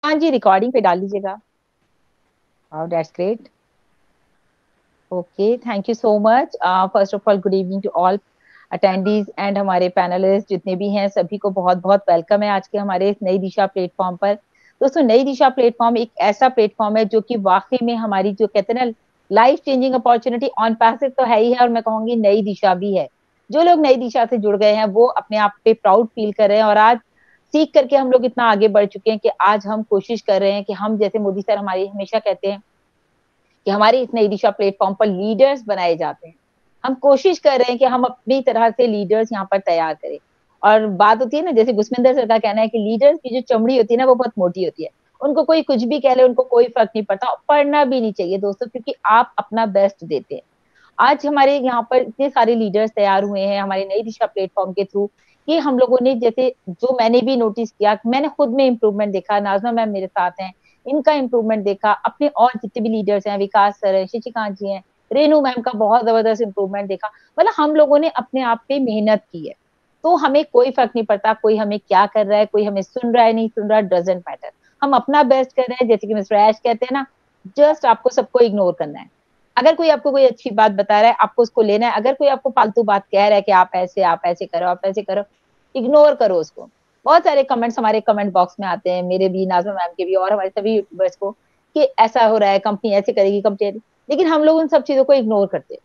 हाँ जी, रिकॉर्डिंग पे डाल दीजिएगा। Wow, that's great. Okay, thank you so much. First of all, good evening to all attendees and हमारे panelists जितने भी हैं, सभी को बहुत बहुत वेलकम है आज के हमारे इस नई दिशा प्लेटफॉर्म पर। दोस्तों, नई दिशा प्लेटफॉर्म एक ऐसा प्लेटफॉर्म है जो कि वाकई में हमारी जो कहते हैं ना life changing opportunity on passive तो है ही है, और मैं कहूंगी नई दिशा भी है। जो लोग नई दिशा से जुड़ गए हैं वो अपने आप पे प्राउड फील कर रहे हैं, और आज सीख करके हम लोग इतना आगे बढ़ चुके हैं कि आज हम कोशिश कर रहे हैं कि हम, जैसे मोदी सर हमारे हमेशा कहते हैं कि हमारी इस नई दिशा प्लेटफॉर्म पर लीडर्स बनाए जाते हैं। हम कोशिश कर रहे हैं कि हम अपनी तरह से लीडर्स यहाँ पर तैयार करें। और बात होती है ना, जैसे गुसमिंदर सर का कहना है कि लीडर्स की जो चमड़ी होती है ना वो बहुत मोटी होती है। उनको कोई कुछ भी कह ले, उनको कोई फर्क नहीं पड़ता, और पढ़ना भी नहीं चाहिए दोस्तों, क्योंकि आप अपना बेस्ट देते हैं। आज हमारे यहाँ पर इतने सारे लीडर्स तैयार हुए हैं हमारे नई दिशा प्लेटफॉर्म के थ्रू, कि हम लोगों ने, जैसे जो मैंने भी नोटिस किया, मैंने खुद में इम्प्रूवमेंट देखा, नाजमा मैम मेरे साथ हैं, इनका इम्प्रूवमेंट देखा, अपने और जितने भी लीडर्स हैं, विकास सर है, शशिकांत जी हैं, रेनू मैम का बहुत जबरदस्त इम्प्रूवमेंट देखा। मतलब हम लोगों ने अपने आप पे मेहनत की है। तो हमें कोई फर्क नहीं पड़ता कोई हमें क्या कर रहा है, कोई हमें सुन रहा है नहीं सुन रहा, डजेंट मैटर। हम अपना बेस्ट कर रहे हैं, जैसे कि मिस्टर ऐश कहते हैं ना, जस्ट आपको सबको इग्नोर करना है। अगर कोई आपको कोई अच्छी बात बता रहा है, आपको उसको लेना है। अगर कोई आपको फालतू बात कह रहा है कि आप ऐसे करो, आप ऐसे करो, इग्नोर करो उसको। बहुत सारे कमेंट्स हमारे कमेंट बॉक्स में आते हैं, मेरे भी, नाज़मा मैम के भी, और हमारे सभी यूट्यूबर्स को, कि ऐसा हो रहा है, कंपनी ऐसे करेगी, कंपनी। लेकिन हम लोग उन सब चीजों को इग्नोर करते हैं,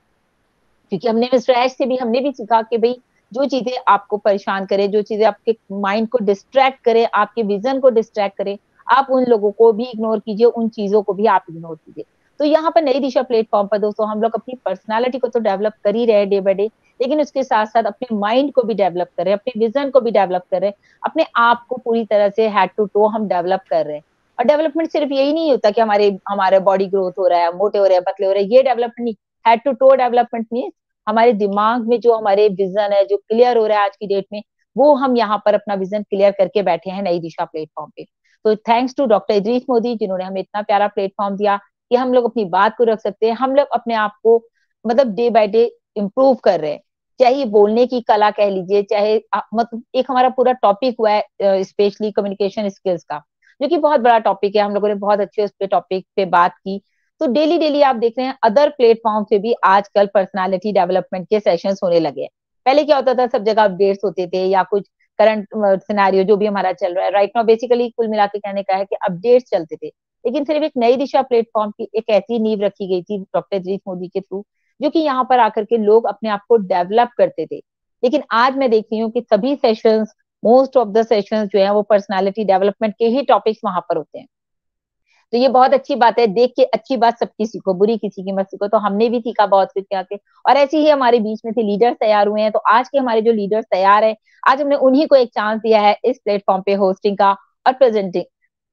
क्योंकि हमने मिस्टर ऐश से भी हमने भी सीखा कि भाई, जो चीजें आपको परेशान करे, जो चीजें आपके माइंड को डिस्ट्रैक्ट करे, आपके विजन को डिस्ट्रैक्ट करे, आप उन लोगों को भी इग्नोर कीजिए, उन चीजों को भी आप इग्नोर कीजिए। तो यहाँ पर नई दिशा प्लेटफॉर्म पर दोस्तों हम लोग अपनी पर्सनालिटी को तो डेवलप कर ही रहे हैं डे बाय डे, लेकिन उसके साथ साथ अपने माइंड को भी डेवलप कर रहे हैं, अपने विजन को भी डेवलप कर रहे हैं, अपने आप को पूरी तरह से हेड टू टो हम डेवलप कर रहे हैं। और डेवलपमेंट सिर्फ यही नहीं होता कि हमारे हमारे बॉडी ग्रोथ हो रहा है, मोटे हो रहे हैं, पतले हो रहे हैं, ये डेवलपमेंट नहीं। Head to toe development mean हमारे दिमाग में जो हमारे विजन है, जो क्लियर हो रहा है आज की डेट में, वो हम यहाँ पर अपना विजन क्लियर करके बैठे हैं नई दिशा प्लेटफॉर्म पे। तो thanks to doctor Idris Modi, जिन्होंने हमें इतना प्यारा प्लेटफॉर्म दिया कि हम लोग अपनी बात को रख सकते हैं, हम लोग अपने आप को मतलब डे बाय डे इम्प्रूव कर रहे हैं। चाहे बोलने की कला कह लीजिए, चाहे मतलब एक हमारा पूरा टॉपिक हुआ है स्पेशली कम्युनिकेशन स्किल्स का, जो कि बहुत बड़ा टॉपिक है, हम लोगों ने बहुत अच्छे उस पे टॉपिक पे बात की। तो डेली डेली आप देख रहे हैं अदर प्लेटफॉर्म पे भी आजकल पर्सनालिटी डेवलपमेंट के सेशंस होने लगे हैं। पहले क्या होता था, सब जगह अपडेट्स होते थे या कुछ करंट सिनेरियो जो भी हमारा चल रहा है राइट नाउ, बेसिकली कुल मिला के कहने का है कि अपडेट्स चलते थे। लेकिन सिर्फ एक नई दिशा प्लेटफॉर्म की एक ऐसी नींव रखी गई थी डॉक्टर इदरीस मोदी के थ्रू, जो कि यहाँ पर आकर के लोग अपने आप को डेवलप करते थे। लेकिन आज मैं देखती हूँ कि सभी sessions, most of the sessions जो है वो पर्सनालिटी डेवलपमेंट के ही टॉपिक्स वहां पर होते हैं। तो ये बहुत अच्छी बात है, देख के अच्छी बात सबकी सीखो, बुरी किसी की मत सीखो। तो हमने भी सीखा बहुत कुछ यहाँ के, और ऐसे ही हमारे बीच में थे लीडर्स तैयार हुए हैं। तो आज के हमारे जो लीडर्स तैयार है, आज हमने उन्हीं को एक चांस दिया है इस प्लेटफॉर्म पे होस्टिंग का और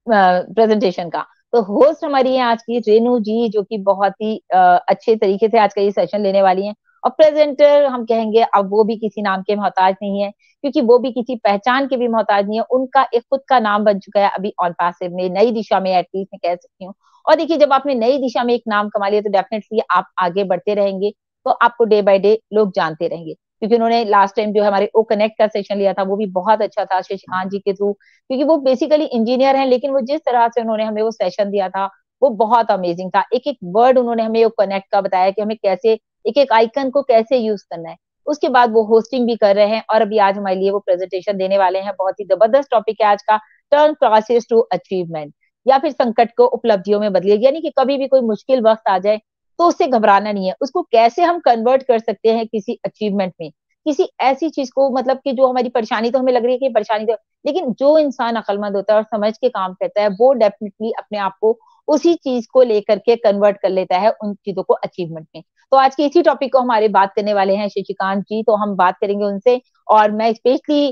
प्रेजेंटेशन का। तो होस्ट हमारी है आज की रेनू जी, जो कि बहुत ही अच्छे तरीके से आज का ये सेशन लेने वाली हैं। और प्रेजेंटर हम कहेंगे, अब वो भी किसी नाम के मोहताज नहीं है, क्योंकि वो भी किसी पहचान के भी मोहताज नहीं है, उनका एक खुद का नाम बन चुका है अभी ऑन पैसिव में, नई दिशा में एटलीस्ट मैं कह सकती हूँ। और देखिए, जब आपने नई दिशा में एक नाम कमा लिया तो डेफिनेटली आप आगे बढ़ते रहेंगे, तो आपको डे बाय डे लोग जानते रहेंगे। क्योंकि उन्होंने लास्ट टाइम जो हमारे ओ कनेक्ट का सेशन लिया था वो भी बहुत अच्छा था शशिकांत जी के थ्रू, क्योंकि वो बेसिकली इंजीनियर हैं, लेकिन वो जिस तरह से उन्होंने हमें वो सेशन दिया था वो बहुत अमेजिंग था। एक एक वर्ड उन्होंने हमें वो कनेक्ट का बताया कि हमें कैसे एक एक आइकन को कैसे यूज करना है। उसके बाद वो होस्टिंग भी कर रहे हैं, और अभी आज हमारे लिए वो प्रेजेंटेशन देने वाले हैं। बहुत ही जबरदस्त टॉपिक है आज का, टर्न क्राइसिस टू अचीवमेंट, या फिर संकट को उपलब्धियों में बदलिए। यानी कि कभी भी कोई मुश्किल वक्त आ जाए तो उससे घबराना नहीं है, उसको कैसे हम कन्वर्ट कर सकते हैं किसी अचीवमेंट में, किसी ऐसी चीज को, मतलब कि जो हमारी परेशानी तो हमें लग रही है कि परेशानी तो, लेकिन जो इंसान अक्लमंद होता है और समझ के काम करता है वो डेफिनेटली अपने आप को उसी चीज को लेकर के कन्वर्ट कर लेता है उन चीजों को अचीवमेंट में। तो आज के इसी टॉपिक को हमारे बात करने वाले हैं शशिकांत जी, तो हम बात करेंगे उनसे। और मैं स्पेशली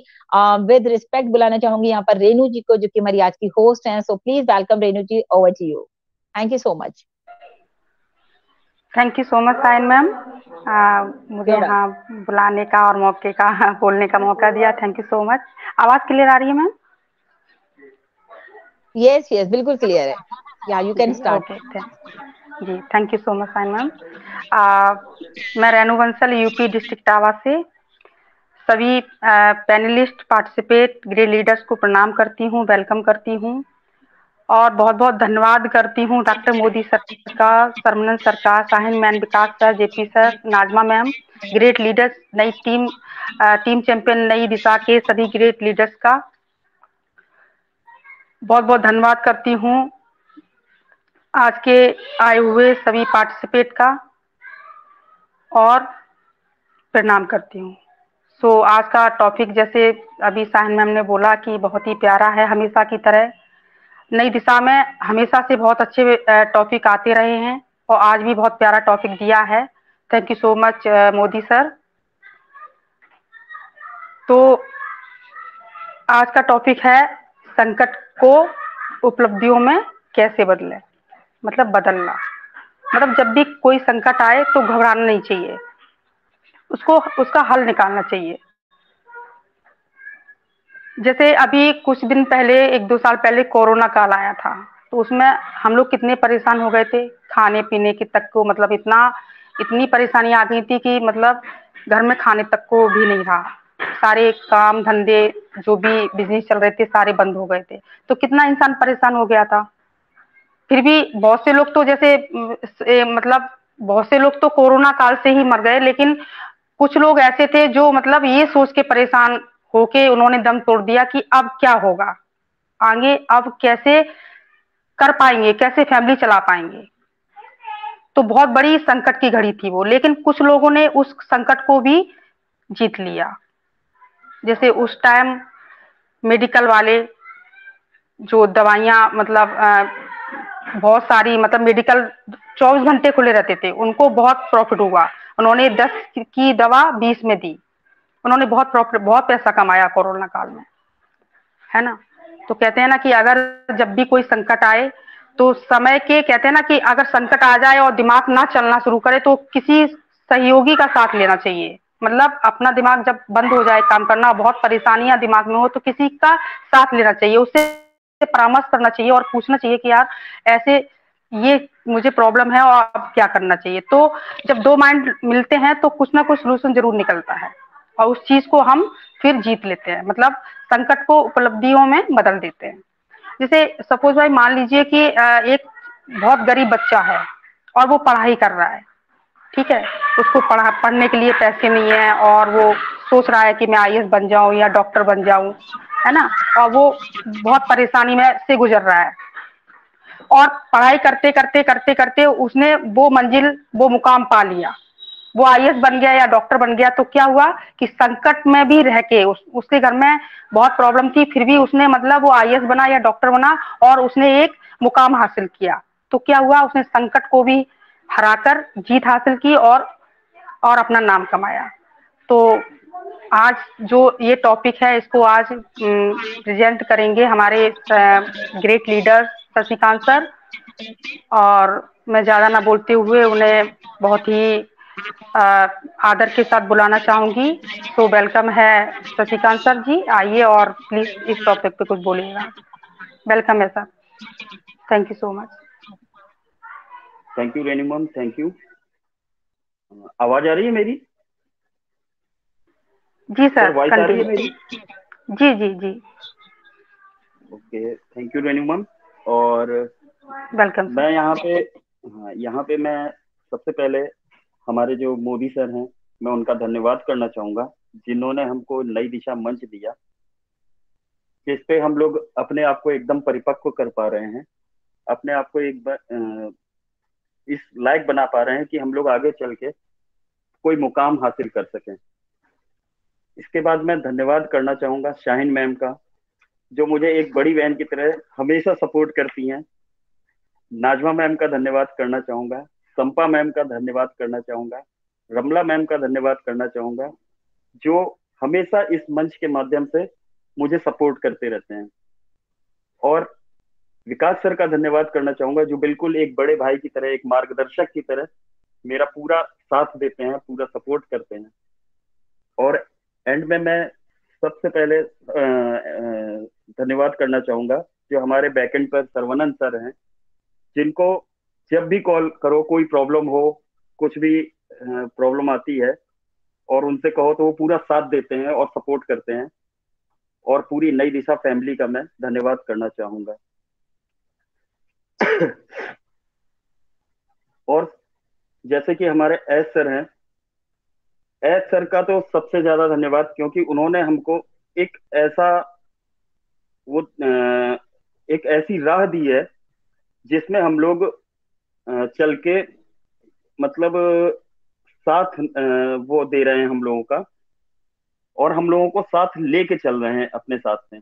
विद रिस्पेक्ट बुलाना चाहूंगी यहाँ पर रेनू जी को, जो कि हमारी आज की होस्ट हैं। So please welcome Renu ji, over to you. Thank you so much. Thank you so much Sain ma'am, मुझे You're यहाँ welcome. बुलाने का और मौके का बोलने का मौका दिया। Thank you so much. आवाज क्लियर आ रही है मैम? यस यस, बिल्कुल क्लियर है। या यू कैन जी स्टार्ट। ओके, जी thank you so much Sain ma'am. मैं रेनू बंसल, यूपी डिस्ट्रिक्ट इटावा से सभी पैनलिस्ट, पार्टिसिपेट, ग्रे लीडर्स को प्रणाम करती हूँ, वेलकम करती हूँ। और बहुत बहुत धन्यवाद करती हूँ डॉक्टर मोदी सर का, सरमनन सर का, Shaheen ma'am, Vikas sir, JP sir, Najma ma'am, great leaders, नई टीम चैंपियन नई दिशा के सभी ग्रेट लीडर्स का बहुत बहुत धन्यवाद करती हूँ। आज के आए हुए सभी पार्टिसिपेट का और प्रणाम करती हूँ। आज का टॉपिक जैसे अभी शाहीन मैम ने बोला कि बहुत ही प्यारा है, हमेशा की तरह नई दिशा में हमेशा से बहुत अच्छे टॉपिक आते रहे हैं और आज भी बहुत प्यारा टॉपिक दिया है। Thank you so much Modi sir. तो आज का टॉपिक है संकट को उपलब्धियों में कैसे बदलें, मतलब बदलना। मतलब जब भी कोई संकट आए तो घबराना नहीं चाहिए, उसका हल निकालना चाहिए। जैसे अभी कुछ दिन पहले, 1-2 साल पहले कोरोना काल आया था, तो उसमें हम लोग कितने परेशान हो गए थे, खाने पीने की तक को, मतलब इतनी परेशानी आ गई थी कि मतलब घर में खाने तक को भी नहीं रहा। सारे काम धंधे जो भी बिजनेस चल रहे थे सारे बंद हो गए थे, तो कितना इंसान परेशान हो गया था। फिर भी बहुत से लोग तो मतलब बहुत से लोग तो कोरोना काल से ही मर गए, लेकिन कुछ लोग ऐसे थे जो मतलब ये सोच के परेशान होके उन्होंने दम तोड़ दिया कि अब क्या होगा आगे, अब कैसे कर पाएंगे, कैसे फैमिली चला पाएंगे। तो बहुत बड़ी संकट की घड़ी थी वो, लेकिन कुछ लोगों ने उस संकट को भी जीत लिया। जैसे उस टाइम मेडिकल वाले जो दवाइयाँ, मतलब बहुत सारी, मतलब मेडिकल 24 घंटे खुले रहते थे, उनको बहुत प्रॉफिट हुआ। उन्होंने 10 की दवा 20 में दी, उन्होंने बहुत प्रॉफिट, बहुत पैसा कमाया कोरोना काल में, है ना। तो कहते हैं ना कि अगर जब भी कोई संकट आए तो समय के, कहते हैं ना कि अगर संकट आ जाए और दिमाग ना चलना शुरू करे तो किसी सहयोगी का साथ लेना चाहिए। मतलब अपना दिमाग जब बंद हो जाए काम करना, बहुत परेशानियां दिमाग में हो, तो किसी का साथ लेना चाहिए, उससे परामर्श करना चाहिए और पूछना चाहिए कि यार ऐसे ये मुझे प्रॉब्लम है और अब क्या करना चाहिए। तो जब दो माइंड मिलते हैं तो कुछ ना कुछ सोल्यूशन जरूर निकलता है और उस चीज को हम फिर जीत लेते हैं, मतलब संकट को उपलब्धियों में बदल देते हैं। जैसे सपोज भाई मान लीजिए कि एक बहुत गरीब बच्चा है और वो पढ़ाई कर रहा है, ठीक है, उसको पढ़ने के लिए पैसे नहीं है और वो सोच रहा है कि मैं आईएएस बन जाऊं या डॉक्टर बन जाऊं, है ना, और वो बहुत परेशानी में से गुजर रहा है और पढ़ाई करते करते करते करते उसने वो मंजिल, वो मुकाम पा लिया, वो आईएएस बन गया या डॉक्टर बन गया। तो क्या हुआ कि संकट में भी रह के उसके घर में बहुत प्रॉब्लम थी, फिर भी उसने मतलब वो आईएएस बना या डॉक्टर बना और उसने एक मुकाम हासिल किया। तो क्या हुआ, उसने संकट को भी हराकर जीत हासिल की और अपना नाम कमाया। तो आज जो ये टॉपिक है इसको आज प्रेजेंट करेंगे हमारे ग्रेट लीडर शशिकांत सर, और मैं ज्यादा ना बोलते हुए उन्हें बहुत ही आदर के साथ बुलाना चाहूंगी। तो वेलकम है शशिकांत सर जी, आइए और प्लीज इस टॉपिक पे कुछ बोलिएगा। वेलकम है sir, thank you so much. Thank you Renu ma'am, thank you. आवाज आ रही है मेरी? जी सर, वॉइस आ रही है मेरी? जी जी जी। Okay, thank you Renu ma'am. और वेलकम मैं यहाँ पे मैं सबसे पहले हमारे जो मोदी सर हैं, मैं उनका धन्यवाद करना चाहूंगा, जिन्होंने हमको नई दिशा मंच दिया, जिस पे हम लोग अपने आप को एकदम परिपक्व कर पा रहे हैं, अपने आप को इस लायक बना पा रहे हैं कि हम लोग आगे चल के कोई मुकाम हासिल कर सकें। इसके बाद मैं धन्यवाद करना चाहूंगा शाहीन मैम का, जो मुझे एक बड़ी बहन की तरह हमेशा सपोर्ट करती हैं। नाजमा मैम का धन्यवाद करना चाहूंगा, संपा मैम का धन्यवाद करना चाहूंगा, रमला मैम का धन्यवाद करना चाहूंगा, जो हमेशा इस मंच के माध्यम से मुझे सपोर्ट करते रहते हैं। और विकास सर का धन्यवाद करना चाहूंगा, जो बिल्कुल एक बड़े भाई की तरह, एक मार्गदर्शक की तरह मेरा पूरा साथ देते हैं, पूरा सपोर्ट करते हैं। और एंड में मैं सबसे पहले धन्यवाद करना चाहूंगा जो हमारे बैकएंड पर सर्वनंद सर हैं, जिनको जब भी कॉल करो, कोई प्रॉब्लम हो, कुछ भी प्रॉब्लम आती है और उनसे कहो तो वो पूरा साथ देते हैं और सपोर्ट करते हैं। और पूरी नई दिशा फैमिली का मैं धन्यवाद करना चाहूंगा। जैसे कि हमारे एस सर हैं, एस सर का तो सबसे ज्यादा धन्यवाद, क्योंकि उन्होंने हमको एक ऐसा वो एक ऐसी राह दी है जिसमें हम लोग चल के मतलब साथ वो दे रहे हैं हम लोगों का, और हम लोगों को साथ लेके चल रहे हैं अपने साथ में।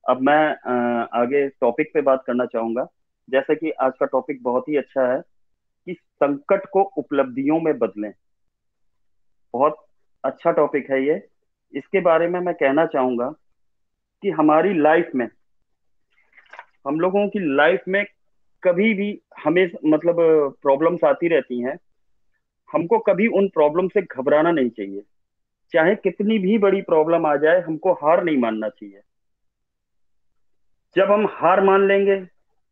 अब मैं आगे टॉपिक पे बात करना चाहूंगा। जैसे कि आज का टॉपिक बहुत ही अच्छा है कि संकट को उपलब्धियों में बदलें। बहुत अच्छा टॉपिक है ये। इसके बारे में मैं कहना चाहूंगा कि हमारी लाइफ में, हम लोगों की लाइफ में कभी भी हमें मतलब प्रॉब्लम्स आती रहती हैं। हमको कभी उन प्रॉब्लम से घबराना नहीं चाहिए। चाहे कितनी भी बड़ी प्रॉब्लम आ जाए, हमको हार नहीं मानना चाहिए। जब हम हार मान लेंगे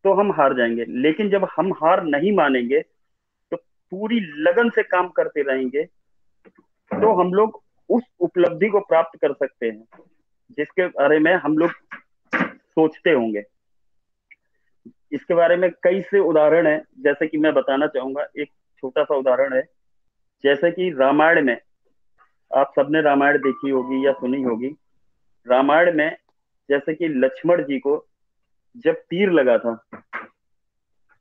तो हम हार जाएंगे, लेकिन जब हम हार नहीं मानेंगे तो पूरी लगन से काम करते रहेंगे, तो हम लोग उस उपलब्धि को प्राप्त कर सकते हैं जिसके बारे में हम लोग सोचते होंगे। इसके बारे में कई से उदाहरण है, जैसे कि मैं बताना चाहूंगा। एक छोटा सा उदाहरण है, जैसे कि रामायण में, आप सबने रामायण देखी होगी या सुनी होगी। रामायण में जैसे कि लक्ष्मण जी को जब तीर लगा था,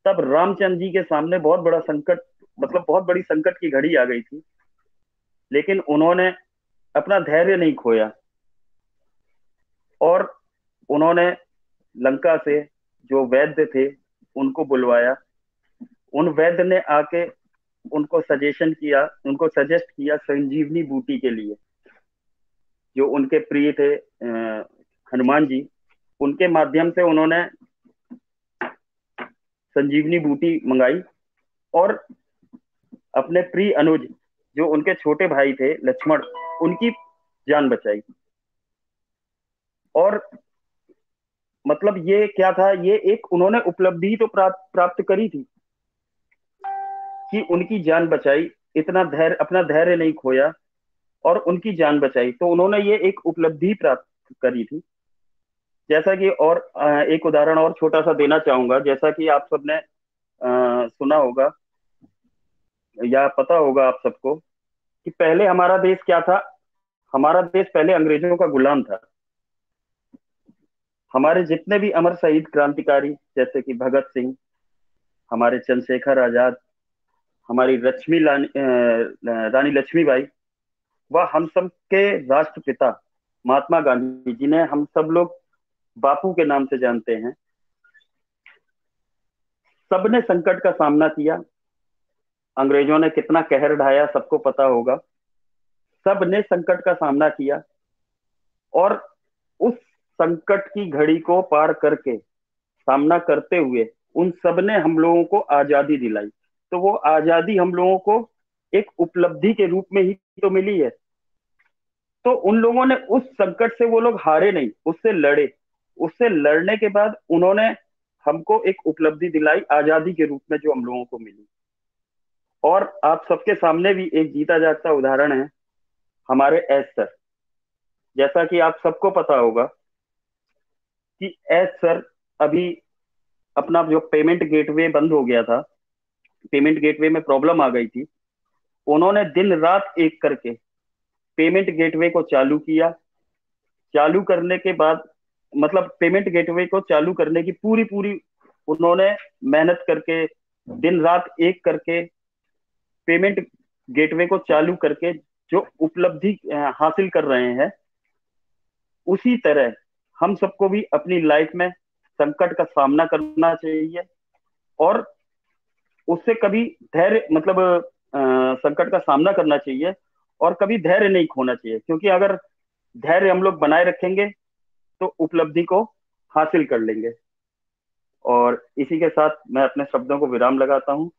तब रामचंद्र जी के सामने बहुत बड़ा संकट, मतलब बहुत बड़ी संकट की घड़ी आ गई थी, लेकिन उन्होंने अपना धैर्य नहीं खोया, और उन्होंने लंका से जो वैद्य थे उनको बुलवाया। उन वैद्य ने आके उनको सजेस्ट किया संजीवनी बूटी के लिए, जो उनके प्रिय थे हनुमान जी। उनके माध्यम से उन्होंने संजीवनी बूटी मंगाई, और अपने प्रिय अनुज, जो उनके छोटे भाई थे लक्ष्मण, उनकी जान बचाई। और मतलब ये क्या था, ये एक उन्होंने उपलब्धि तो प्राप्त करी थी कि उनकी जान बचाई, इतना धैर्य, अपना धैर्य नहीं खोया और उनकी जान बचाई, तो उन्होंने ये एक उपलब्धि प्राप्त करी थी। जैसा कि और एक उदाहरण और छोटा सा देना चाहूंगा। जैसा कि आप सबने सुना होगा या पता होगा आप सबको कि पहले हमारा देश क्या था। हमारा देश पहले अंग्रेजों का गुलाम था। हमारे जितने भी अमर शहीद क्रांतिकारी, जैसे कि भगत सिंह, हमारे चंद्रशेखर आजाद, हमारी रानी लक्ष्मीबाई, वह हम सब के राष्ट्रपिता महात्मा गांधी, जिन्हें हम सब लोग बापू के नाम से जानते हैं, सबने संकट का सामना किया। अंग्रेजों ने कितना कहर ढाया सबको पता होगा। सब ने संकट का सामना किया, और उस संकट की घड़ी को पार करके, सामना करते हुए, उन सब ने हम लोगों को आजादी दिलाई। तो वो आजादी हम लोगों को एक उपलब्धि के रूप में ही तो मिली है। तो उन लोगों ने उस संकट से, वो लोग हारे नहीं, उससे लड़े। उससे लड़ने के बाद उन्होंने हमको एक उपलब्धि दिलाई आजादी के रूप में, जो हम लोगों को मिली। और आप सबके सामने भी एक जीता जागता उदाहरण है, हमारे एस सर। जैसा कि आप सबको पता होगा कि एस सर अभी अपना जो पेमेंट गेटवे बंद हो गया था, पेमेंट गेटवे में प्रॉब्लम आ गई थी, उन्होंने दिन रात एक करके पेमेंट गेटवे को चालू किया। चालू करने के बाद, मतलब पेमेंट गेटवे को चालू करने की पूरी पूरी उन्होंने मेहनत करके, दिन रात एक करके पेमेंट गेटवे को चालू करके जो उपलब्धि हासिल कर रहे हैं, उसी तरह हम सबको भी अपनी लाइफ में संकट का सामना करना चाहिए, और उससे कभी धैर्य, मतलब संकट का सामना करना चाहिए, और कभी धैर्य नहीं खोना चाहिए। क्योंकि अगर धैर्य हम लोग बनाए रखेंगे तो उपलब्धि को हासिल कर लेंगे। और इसी के साथ मैं अपने शब्दों को विराम लगाता हूँ।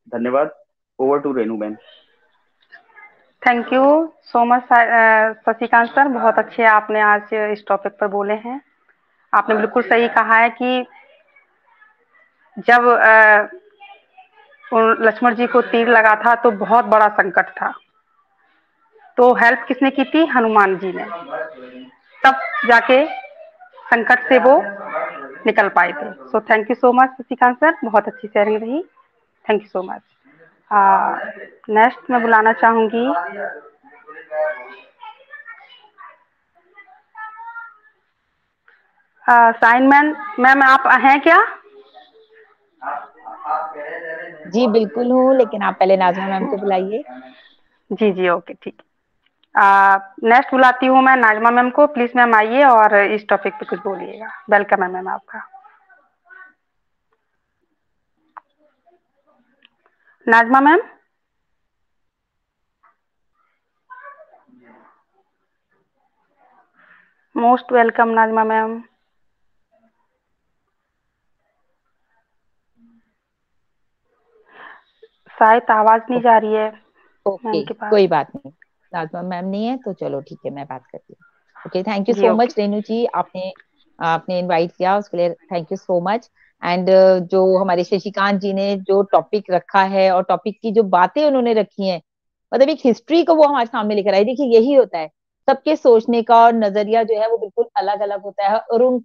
धन्यवाद। Over to Renu ma'am. Thank you so much Shashikant sir, बहुत अच्छे आपने आज इस टॉपिक पर बोले हैं। आपने बिल्कुल सही कहा है कि जब लक्ष्मण जी को तीर लगा था तो बहुत बड़ा संकट था, तो हेल्प किसने की थी? हनुमान जी ने। तब जाके संकट से वो निकल पाए थे। सो thank you so much Shashikant sir, बहुत अच्छी शेयरिंग रही। Thank you so much. Next मैं बुलाना चाहूंगी साइन मैम। मैम आप हैं क्या? जी बिल्कुल हूँ, लेकिन आप पहले नाज़मा मैम को बुलाइए। जी जी, ओके ठीक है। नेक्स्ट बुलाती हूँ मैं नाज़मा मैम को। प्लीज मैम आइए और इस टॉपिक पे कुछ बोलिएगा। वेलकम है मैम आपका। Nazma ma'am. Most welcome Nazma ma'am. शायद आवाज नहीं जा रही है ओके, मैम के पास। कोई बात नहीं, नाज़मा मैम नहीं है तो चलो ठीक है, मैं बात करती हूँ। ओके, थैंक यू जी so okay. Much Renu ji, आपने आपने इनवाइट किया उसके लिए thank you so much. And जो हमारे शशिकांत जी ने जो टॉपिक रखा है और टॉपिक की जो बातें उन्होंने रखी हैं, मतलब एक हिस्ट्री को वो हमारे सामने लेकर आए। देखिए यही होता है, सबके सोचने का और नजरिया जो है वो बिल्कुल अलग अलग होता है, और उन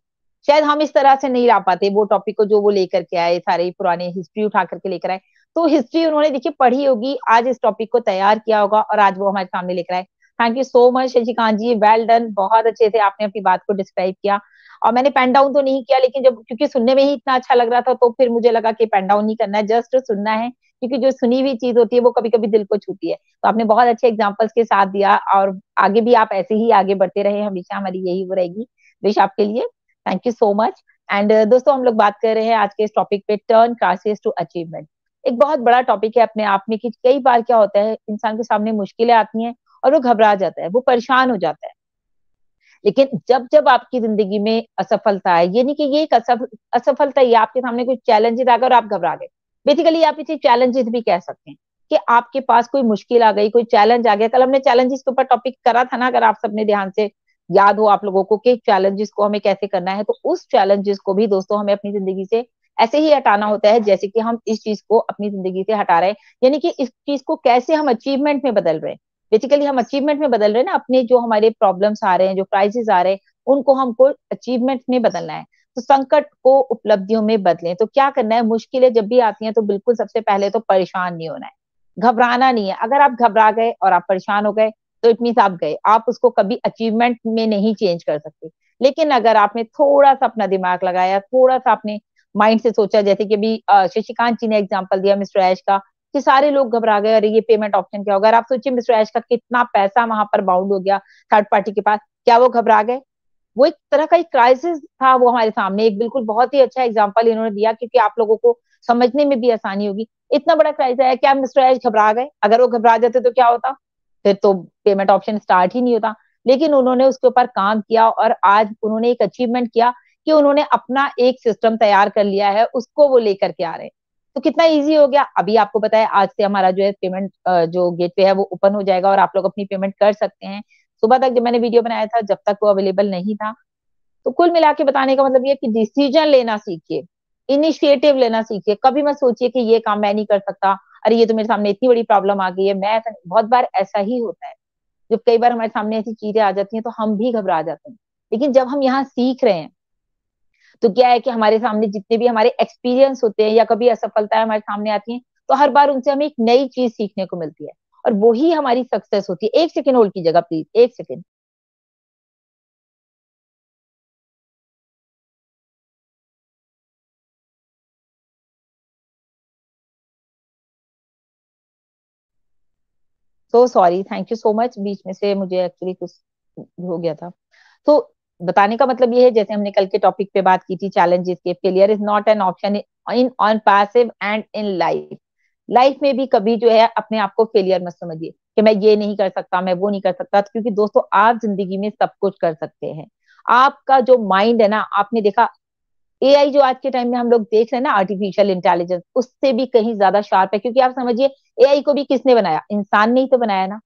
शायद हम इस तरह से नहीं ला पाते वो टॉपिक को जो वो लेकर के आए, सारे पुराने हिस्ट्री उठा करके लेकर आए। तो हिस्ट्री उन्होंने देखिए पढ़ी होगी, आज इस टॉपिक को तैयार किया होगा और आज वो हमारे सामने लेकर आए। Thank you so much Shashikant ji, well done, बहुत अच्छे से आपने अपनी बात को डिस्क्राइब किया। और मैंने पेन डाउन तो नहीं किया, लेकिन जब क्योंकि सुनने में ही इतना अच्छा लग रहा था तो फिर मुझे लगा कि पेन डाउन नहीं करना है, जस्ट सुनना है, क्योंकि जो सुनी हुई चीज होती है वो कभी कभी दिल को छूती है। तो आपने बहुत अच्छे एग्जाम्पल्स के साथ दिया, और आगे भी आप ऐसे ही आगे बढ़ते रहे, हमेशा हमारी यही वो रहेगी विश आपके लिए। Thank you so much. And दोस्तों, हम लोग बात कर रहे हैं आज के इस टॉपिक पे, टर्न क्राइसिस टू अचीवमेंट। एक बहुत बड़ा टॉपिक है अपने आप में, कि कई बार क्या होता है, इंसान के सामने मुश्किलें आती हैं और वो घबरा जाता है, वो परेशान हो जाता है। लेकिन जब जब आपकी जिंदगी में असफलता है, ये नहीं कि ये एक असफलता ही है, आपके सामने कोई चैलेंजेस आ गए और आप घबरा गए, बेसिकली आप इसे चैलेंजेस भी कह सकते हैं, कि आपके पास कोई मुश्किल आ गई, कोई चैलेंज आ गया। कल हमने चैलेंजेस के ऊपर टॉपिक करा था ना, अगर आप सबने ध्यान से याद हो आप लोगों को, कि चैलेंजेस को हमें कैसे करना है। तो उस चैलेंजेस को भी दोस्तों हमें अपनी जिंदगी से ऐसे ही हटाना होता है, जैसे कि हम इस चीज को अपनी जिंदगी से हटा रहे हैं, यानी कि इस चीज को कैसे हम अचीवमेंट में बदल रहे हैं। बेसिकली हम अचीवमेंट में बदल रहे हैं ना, अपने जो हमारे प्रॉब्लम्स आ रहे हैं, जो क्राइसिस आ रहे हैं, उनको हमको अचीवमेंट में बदलना है। तो संकट को उपलब्धियों में बदलें। तो क्या करना है, मुश्किलें जब भी आती हैं तो बिल्कुल सबसे पहले तो परेशान नहीं होना है, घबराना नहीं है। अगर आप घबरा गए और आप परेशान हो गए तो इट मीन्स आप गए, आप उसको कभी अचीवमेंट में नहीं चेंज कर सकते। लेकिन अगर आपने थोड़ा सा अपना दिमाग लगाया, थोड़ा सा अपने माइंड से सोचा, जैसे कि अभी शशिकांत जी ने एग्जाम्पल दिया मिस्टर ऐश का, कि सारे लोग घबरा गए, अरे ये पेमेंट ऑप्शन क्या होगा। अगर आप सोचिए मिस्टर ऐश का कितना पैसा वहां पर बाउंड हो गया थर्ड पार्टी के पास, क्या वो घबरा गए? वो एक तरह का एक क्राइसिस था वो हमारे सामने। एक बिल्कुल बहुत ही अच्छा एग्जांपल इन्होंने दिया, क्योंकि आप लोगों को समझने में भी आसानी होगी। इतना बड़ा क्राइसिस है, क्या मिस्टर ऐश घबरा गए? अगर वो घबरा जाते तो क्या होता, फिर तो पेमेंट ऑप्शन स्टार्ट ही नहीं होता। लेकिन उन्होंने उसके ऊपर काम किया और आज उन्होंने एक अचीवमेंट किया, कि उन्होंने अपना एक सिस्टम तैयार कर लिया है, उसको वो लेकर के आ रहे हैं। तो कितना इजी हो गया। अभी आपको पता है आज से हमारा जो है पेमेंट जो गेटवे है वो ओपन हो जाएगा, और आप लोग अपनी पेमेंट कर सकते हैं। सुबह तक जब मैंने वीडियो बनाया था, जब तक वो अवेलेबल नहीं था। तो कुल मिला के बताने का मतलब ये कि डिसीजन लेना सीखिए, इनिशिएटिव लेना सीखिए। कभी मत सोचिए कि ये काम मैं नहीं कर सकता, अरे ये तो मेरे सामने इतनी बड़ी प्रॉब्लम आ गई है, मैं ऐसा। बहुत बार ऐसा ही होता है, जब कई बार हमारे सामने ऐसी चीजें आ जाती हैं तो हम भी घबरा जाते हैं। लेकिन जब हम यहाँ सीख रहे हैं, तो क्या है कि हमारे सामने जितने भी हमारे एक्सपीरियंस होते हैं, या कभी असफलताएं हमारे सामने आती हैं, तो हर बार उनसे हमें एक नई चीज सीखने को मिलती है, और वही हमारी सक्सेस होती है। एक सेकेंड होल्ड कीजिएगा प्लीज, एक second. So sorry, thank you so much, बीच में से मुझे एक्चुअली कुछ हो गया था। तो बताने का मतलब ये है, जैसे हमने कल के टॉपिक पे बात की थी, चैलेंजेस के, failure is not an option in on passive and in life. Life में भी कभी जो है अपने आप को फेलियर मत समझिए, कि मैं ये नहीं कर सकता, मैं वो नहीं कर सकता, क्योंकि दोस्तों आप जिंदगी में सब कुछ कर सकते हैं। आपका जो माइंड है ना, आपने देखा एआई जो आज के टाइम में हम लोग देख रहे हैं ना, आर्टिफिशियल इंटेलिजेंस, उससे भी कहीं ज्यादा शार्प है। क्योंकि आप समझिए, एआई को भी किसने बनाया? इंसान ने ही तो बनाया ना।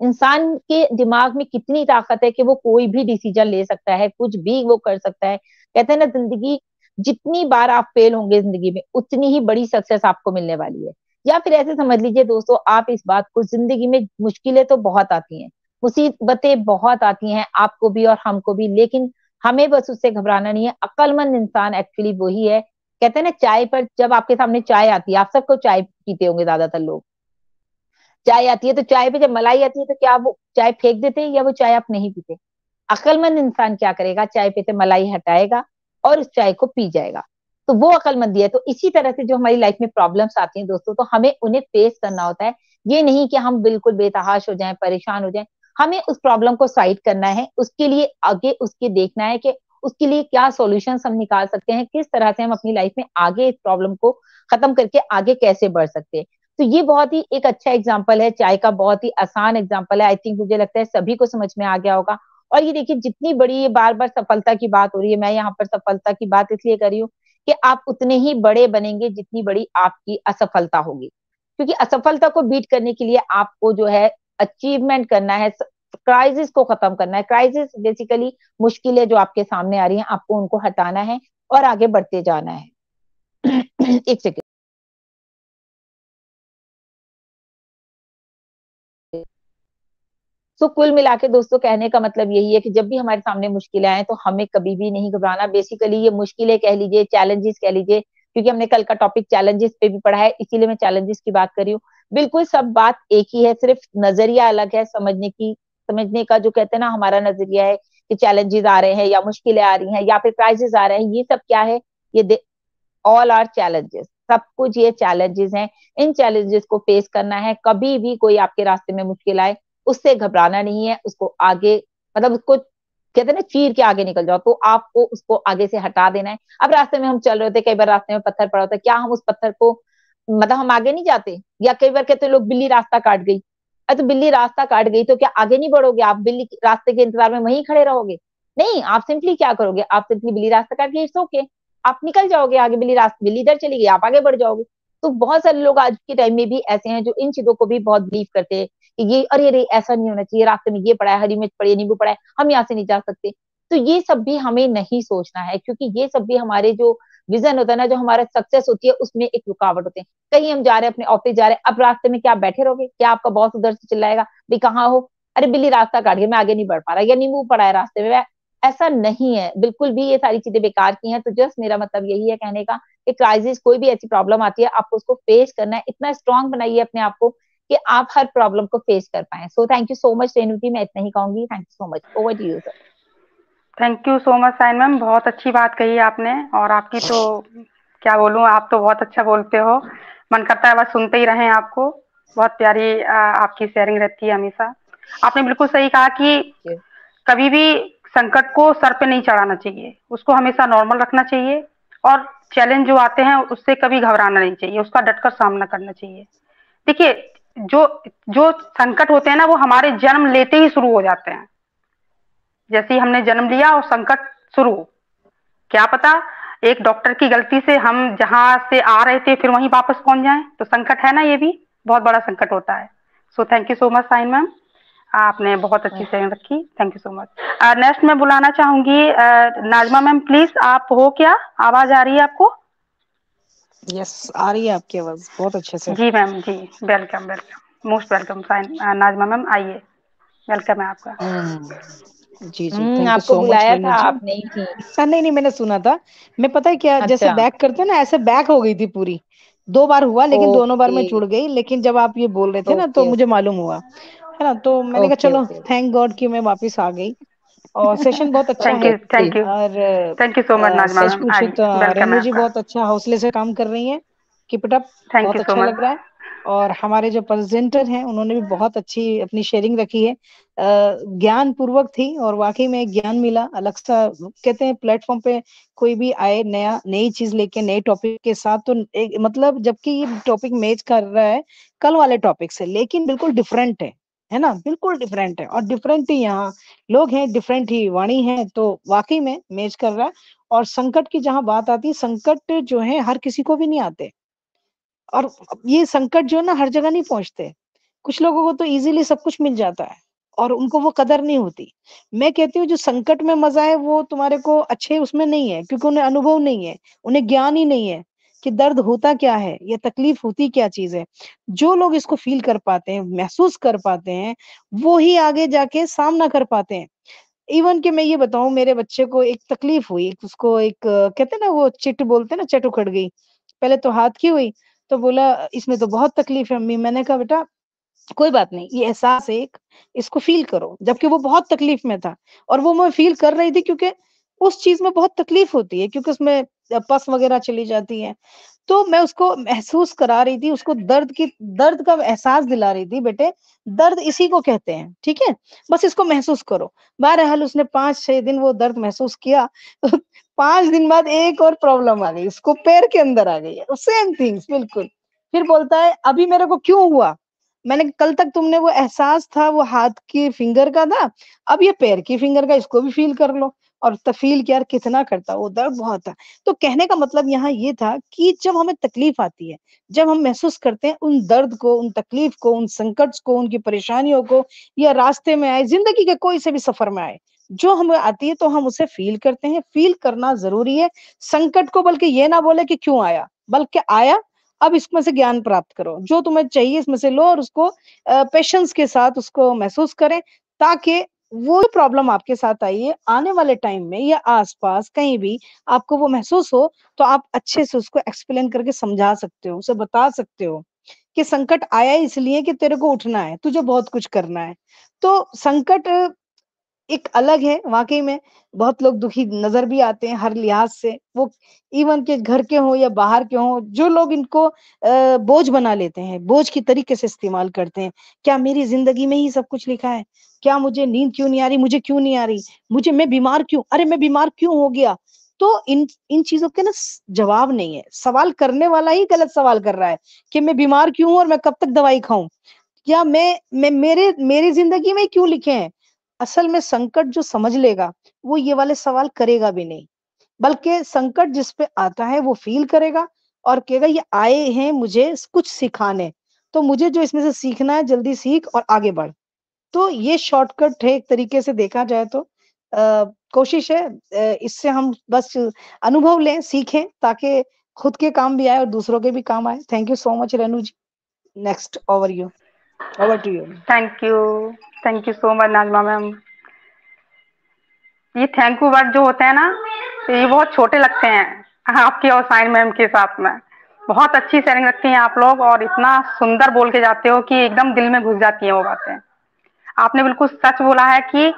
इंसान के दिमाग में कितनी ताकत है कि वो कोई भी डिसीजन ले सकता है, कुछ भी वो कर सकता है। कहते हैं ना, जिंदगी जितनी बार आप फेल होंगे जिंदगी में, उतनी ही बड़ी सक्सेस आपको मिलने वाली है। या फिर ऐसे समझ लीजिए दोस्तों, आप इस बात को, जिंदगी में मुश्किलें तो बहुत आती हैं, मुसीबतें बहुत आती हैं, आपको भी और हमको भी, लेकिन हमें बस उससे घबराना नहीं है। अक्लमंद इंसान एक्चुअली वही है कहते हैं ना चाय पर, जब आपके सामने चाय आती है, आप सबको चाय पीते होंगे ज्यादातर लोग, चाय आती है तो चाय पे जब मलाई आती है तो क्या वो चाय फेंक देते हैं या वो चाय आप नहीं पीते? अक्लमंद इंसान क्या करेगा, चाय पे से मलाई हटाएगा और उस चाय को पी जाएगा। तो वो अक्लमंदी है। तो इसी तरह से जो हमारी लाइफ में प्रॉब्लम्स आती हैं दोस्तों, तो हमें उन्हें फेस करना होता है। ये नहीं कि हम बिल्कुल बेतहाश हो जाएं, परेशान हो जाएं। हमें उस प्रॉब्लम को साइड करना है, उसके लिए आगे उसके देखना है कि उसके लिए क्या सॉल्यूशंस हम निकाल सकते हैं, किस तरह से हम अपनी लाइफ में आगे इस प्रॉब्लम को खत्म करके आगे कैसे बढ़ सकते हैं। तो ये बहुत ही एक अच्छा एग्जाम्पल है चाय का, बहुत ही आसान एग्जाम्पल है। आई थिंक मुझे लगता है सभी को समझ में आ गया होगा। और ये देखिए, जितनी बड़ी ये बार बार सफलता की बात हो रही है, मैं यहाँ पर सफलता की बात इसलिए कर रही हूँ कि आप उतने ही बड़े बनेंगे जितनी बड़ी आपकी असफलता होगी। क्योंकि असफलता को बीट करने के लिए आपको जो है अचीवमेंट करना है, क्राइसिस को खत्म करना है। क्राइसिस बेसिकली मुश्किलें जो आपके सामने आ रही हैं, आपको उनको हटाना है और आगे बढ़ते जाना है। एक सेकेंड। तो कुल मिला के दोस्तों कहने का मतलब यही है कि जब भी हमारे सामने मुश्किलें आए तो हमें कभी भी नहीं घबराना। बेसिकली ये मुश्किलें कह लीजिए, चैलेंजेस कह लीजिए, क्योंकि हमने कल का टॉपिक चैलेंजेस पे भी पढ़ा है, इसीलिए मैं चैलेंजेस की बात कर रही हूँ। बिल्कुल सब बात एक ही है, सिर्फ नजरिया अलग है समझने का जो कहते हैं ना हमारा नजरिया है कि चैलेंजेस आ रहे हैं या मुश्किलें आ रही हैं या फिर क्राइसिस आ रहे हैं, ये सब क्या है, ये ऑल आर चैलेंजेस, सब कुछ ये चैलेंजेस हैं। इन चैलेंजेस को फेस करना है। कभी भी कोई आपके रास्ते में मुश्किल आए, उससे घबराना नहीं है, उसको आगे मतलब उसको कहते हैं ना चीर के आगे निकल जाओ, तो आपको उसको आगे से हटा देना है। अब रास्ते में हम चल रहे होते, कई बार रास्ते में पत्थर पड़ा होता है, क्या हम उस पत्थर को मतलब हम आगे नहीं जाते? या कई बार कहते लोग बिल्ली रास्ता काट गई, तो बिल्ली रास्ता काट गई तो क्या आगे नहीं बढ़ोगे? आप बिल्ली रास्ते के इंतजार में वहीं खड़े रहोगे? नहीं, आप सिंपली क्या करोगे, आप सिंपली बिल्ली रास्ता काट गई, इट्स ओके, आप निकल जाओगे आगे। बिल्ली इधर चली गई, आप आगे बढ़ जाओगे। तो बहुत सारे लोग आज के टाइम में भी ऐसे हैं जो इन चीजों को भी बहुत बिलीव करते हैं कि ये अरे अरे ऐसा नहीं होना चाहिए, रास्ते में ये पड़ा है, हरी मिर्च पड़ी है, नींबू पड़ा है, हम यहाँ से नहीं जा सकते। तो ये सब भी हमें नहीं सोचना है, क्योंकि ये सब भी हमारे जो विजन होता है ना, जो हमारा सक्सेस होती है, उसमें एक रुकावट होते हैं। कहीं हम जा रहे हैं, अपने ऑफिस जा रहे हैं, अब रास्ते में क्या आप बैठे रहोगे? क्या आपका बॉस उधर से चिल्लाएगा भाई कहाँ हो, अरे बिल्ली रास्ता काट गई मैं आगे नहीं बढ़ पा रहा, या नींबू पड़ा है रास्ते में? ऐसा नहीं है, बिल्कुल भी ये सारी चीजें बेकार की हैं। तो जस्ट मेरा मतलब यही है कहने का कि क्राइसिस, कोई भी ऐसी प्रॉब्लम आती है, आपको उसको फेस करना है। इतना स्ट्रांग बनाइए अपने आप को कि आप हर प्रॉब्लम को फेस कर पाए। So thank you so much Renu ji, मैं इतना ही कहूंगी। Thank you so much, over to you sir. Thank you so much Sain ma'am, बहुत अच्छी बात कही आपने। और आपकी तो क्या बोलूँ, आप तो बहुत अच्छा बोलते हो, मन करता है बस सुनते ही रहें आपको। बहुत प्यारी आपकी शेयरिंग रहती है हमेशा। आपने बिल्कुल सही कहा कि कभी भी संकट को सर पे नहीं चढ़ाना चाहिए, उसको हमेशा नॉर्मल रखना चाहिए। और चैलेंज जो आते हैं उससे कभी घबराना नहीं चाहिए, उसका डटकर सामना करना चाहिए। देखिए, जो जो संकट होते हैं ना, वो हमारे जन्म लेते ही शुरू हो जाते हैं। जैसे ही हमने जन्म लिया और संकट शुरू, क्या पता एक डॉक्टर की गलती से हम जहां से आ रहे थे फिर वहीं वापस पहुंच जाएं, तो संकट है ना, ये भी बहुत बड़ा संकट होता है। So thank you so much Sain ma'am, आपने बहुत अच्छी शेयरिंग रखी, thank you so much. Next मैं बुलाना चाहूंगी नाजमा मैम, प्लीज आप हो क्या, आवाज आ रही है आपको? यस, आ रही है आपकी आवाज बहुत अच्छे से। जी मैम जी, welcome welcome, most welcome Sain Nazma ma'am, आइए, वेलकम है आपका। जी जी, थैंक यू आपको सो मच बुलाया रेनू था, जी। आप नहीं थी। नहीं नहीं, मैंने सुना था। मैं पता है क्या, जैसे अच्छा, बैक करते हैं ना, ऐसे बैक हो गई थी पूरी। 2 बार हुआ लेकिन दोनों बार ओके मैं जुड़ गई, लेकिन जब आप ये बोल रहे थे ना तो ओके मुझे मालूम हुआ, है ना। तो मैंने कहा ओके चलो ओके। थैंक गॉड कि मैं वापस आ गई। और सेशन बहुत अच्छा थैंक है। यू थैंक यू, और thank you so much Najma such ma'am, पूछो आइए, तो वेलकम है रेनू जी आपका। बहुत अच्छा हौसले से काम कर रही हैं। कीप इट अप, थैंक बहुत यू सो अच्छा लग मच। रहा है। और हमारे जो प्रेजेंटर हैं उन्होंने भी बहुत अच्छी अपनी शेयरिंग रखी है, ज्ञान पूर्वक थी, और वाकई में ज्ञान मिला अलग सा। कहते हैं प्लेटफॉर्म पे कोई भी आए नया नई चीज लेके नए टॉपिक के साथ, तो एक मतलब जबकि ये टॉपिक मैच कर रहा है कल वाले टॉपिक से, लेकिन बिल्कुल डिफरेंट है ना, बिल्कुल डिफरेंट है। और डिफरेंट ही यहाँ लोग हैं, डिफरेंट ही वाणी है, तो वाकई में मैच कर रहा है। और संकट की जहां बात आती है, संकट जो है हर किसी को भी नहीं आते। और ये संकट जो है ना हर जगह नहीं पहुंचते। कुछ लोगों को तो इजीली सब कुछ मिल जाता है और उनको वो कदर नहीं होती। मैं कहती हूँ जो संकट में मजा है वो तुम्हारे को अच्छे उसमें नहीं है, क्योंकि उन्हें अनुभव नहीं है, उन्हें ज्ञान ही नहीं है कि दर्द होता क्या है, ये तकलीफ होती क्या चीज है। जो लोग इसको फील कर पाते हैं, महसूस कर पाते हैं, वो ही आगे जाके सामना कर पाते हैं। इवन कि मैं ये बताऊं, मेरे बच्चे को एक तकलीफ हुई, उसको एक कहते हैं ना वो चिट बोलते हैं ना, चट उखड़ गई। पहले तो हाथ की हुई, तो बोला इसमें तो बहुत तकलीफ है अम्मी। मैंने कहा बेटा कोई बात नहीं, ये एहसास है एक, इसको फील करो। जबकि वो बहुत तकलीफ में था और वो मैं फील कर रही थी, क्योंकि उस चीज में बहुत तकलीफ होती है, क्योंकि उसमें पस वगैरह चली जाती है। तो मैं उसको महसूस करा रही थी, उसको दर्द का एहसास दिला रही थी, बेटे दर्द इसी को कहते हैं, ठीक है, बस इसको महसूस करो। बहरहाल उसने 5-6 दिन वो दर्द महसूस किया। तो 5 दिन बाद एक और प्रॉब्लम आ गई, उसको पैर के अंदर आ गई है, सेम थिंग्स बिल्कुल। फिर बोलता है अभी मेरे को क्यों हुआ? मैंने कल तक तुमने वो एहसास था वो हाथ की फिंगर का था, अब ये पैर की फिंगर का, इसको भी फील कर लो। और फील यार कितना करता, वो दर्द बहुत था। तो कहने का मतलब यहाँ ये था कि जब हमें तकलीफ आती है, जब हम महसूस करते हैं उन दर्द को, उन तकलीफ को, उन संकट को, उनकी परेशानियों को, या रास्ते में आए, जिंदगी के कोई से भी सफर में आए, जो हमें आती है तो हम उसे फील करते हैं। फील करना जरूरी है संकट को, बल्कि ये ना बोले कि क्यों आया, बल्कि आया, अब इसमें से ज्ञान प्राप्त करो, जो तुम्हें चाहिए इसमें से लो, और उसको पेशेंस के साथ उसको महसूस करें, ताकि वो प्रॉब्लम आपके साथ आई है आने वाले टाइम में या आसपास कहीं भी आपको वो महसूस हो, तो आप अच्छे से उसको एक्सप्लेन करके समझा सकते हो, उसे बता सकते हो कि संकट आया इसलिए कि तेरे को उठना है, तुझे बहुत कुछ करना है। तो संकट एक अलग है वाकई में। बहुत लोग दुखी नजर भी आते हैं हर लिहाज से, वो इवन के घर के हों या बाहर के हों। जो लोग इनको बोझ बना लेते हैं, बोझ की तरीके से इस्तेमाल करते हैं, क्या मेरी जिंदगी में ही सब कुछ लिखा है? क्या मुझे नींद क्यों नहीं आ रही? मुझे क्यों नहीं आ रही? मुझे, मैं बीमार क्यों? अरे मैं बीमार क्यों हो गया? तो इन इन चीजों के ना जवाब नहीं है। सवाल करने वाला ही गलत सवाल कर रहा है कि मैं बीमार क्यों हूं और मैं कब तक दवाई खाऊं, या मैं मेरी जिंदगी में क्यों लिखे हैं। असल में संकट जो समझ लेगा वो ये वाले सवाल करेगा भी नहीं, बल्कि संकट जिस पे आता है वो फील करेगा और कहेगा ये आए हैं मुझे कुछ सिखाने, तो मुझे जो इसमें से सीखना है जल्दी सीख और आगे बढ़। तो ये शॉर्टकट है एक तरीके से देखा जाए तो। कोशिश है इससे हम बस अनुभव लें, सीखें, ताकि खुद के काम भी आए और दूसरों के भी काम आए। Thank you so much Renu ji. Next over to you. Thank you so much Najma ma'am. ये थैंक यू वर्ड जो होते हैं ना, तो ये बहुत छोटे लगते हैं आपके और साइन मैम के साथ में। बहुत अच्छी शेयरिंग रखती हैं आप लोग, और इतना सुंदर बोल के जाते हो कि एकदम दिल में घुस जाती हैं वो बातें। आपने बिल्कुल सच बोला है कि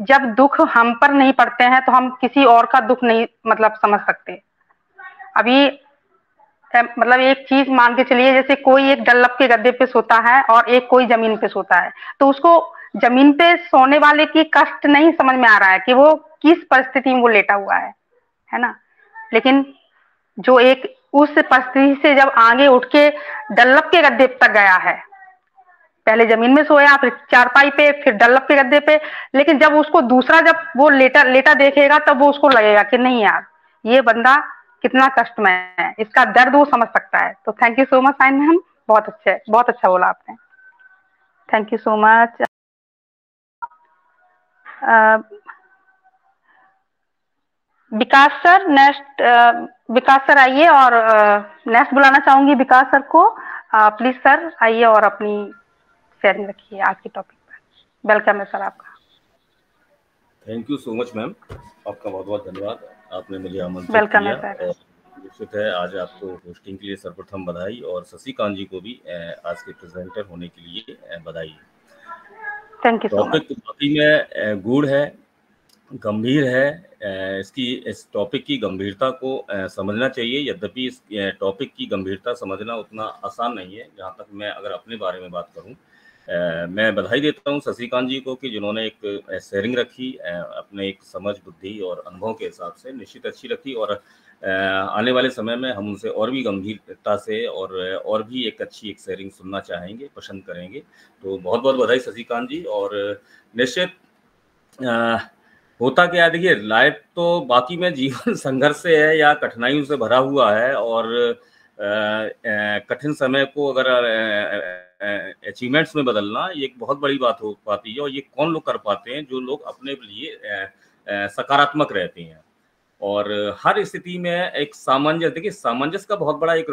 जब दुख हम पर नहीं पड़ते हैं तो हम किसी और का दुख नहीं मतलब समझ सकते। अभी मतलब एक चीज मान के चलिए, जैसे कोई एक डल्लब के गद्दे पे सोता है और एक कोई जमीन पे सोता है, तो उसको जमीन पे सोने वाले की कष्ट नहीं समझ में आ रहा है कि वो किस परिस्थिति में वो लेटा हुआ है ना। लेकिन जो एक उस परिस्थिति से जब आगे उठ के डल्लब के गद्दे तक गया है, पहले जमीन में सोया, फिर चारपाई पे, फिर डल्लब के गद्दे पे, लेकिन जब उसको दूसरा जब वो लेटा लेटा देखेगा तब वो उसको लगेगा कि नहीं यार, ये बंदा कितना कष्ट में है, इसका दर्द वो समझ सकता है। तो thank you so much Sain ma'am, बहुत अच्छा बोला आपने। Thank you so much. Vikas sir next, Vikas sir आइए, और नेक्स्ट बुलाना चाहूंगी विकास सर को। प्लीज सर आइए और अपनी शेयरिंग रखिए आज के टॉपिक पर। वेलकम है सर आपका। Thank you so much ma'am, आपका बहुत बहुत धन्यवाद, आपने मुझे आमंत्रित वेलकम किया। है सर। निश्चित है आज आपको होस्टिंग के लिए सर्वप्रथम बधाई, और शशिकांत जी को भी आज के प्रेजेंटर होने के लिए बधाई। Thank you so much. Topic वाकई में गूढ़ है, गंभीर है। इस टॉपिक की गंभीरता को समझना चाहिए। यद्यपि इस टॉपिक की गंभीरता समझना उतना आसान नहीं है। जहाँ तक मैं अगर अपने बारे में बात करूँ, मैं बधाई देता हूँ शशिकांत जी को कि जिन्होंने एक शेयरिंग रखी अपने एक समझ, बुद्धि और अनुभव के हिसाब से, निश्चित अच्छी रखी। और आने वाले समय में हम उनसे और भी गंभीरता से और भी एक अच्छी एक शेयरिंग सुनना चाहेंगे, पसंद करेंगे। तो बहुत बहुत बधाई शशिकांत जी। और निश्चित होता क्या है, देखिए लाइफ तो बाकी में जीवन संघर्ष से है या कठिनाइयों से भरा हुआ है, और कठिन समय को अगर अचीवमेंट्स में बदलना ये एक बहुत बड़ी बात हो पाती है। और ये कौन लोग कर पाते हैं? जो लोग अपने लिए सकारात्मक रहते हैं और हर स्थिति में एक सामंजस्य, देखिए सामंजस्य का बहुत बड़ा एक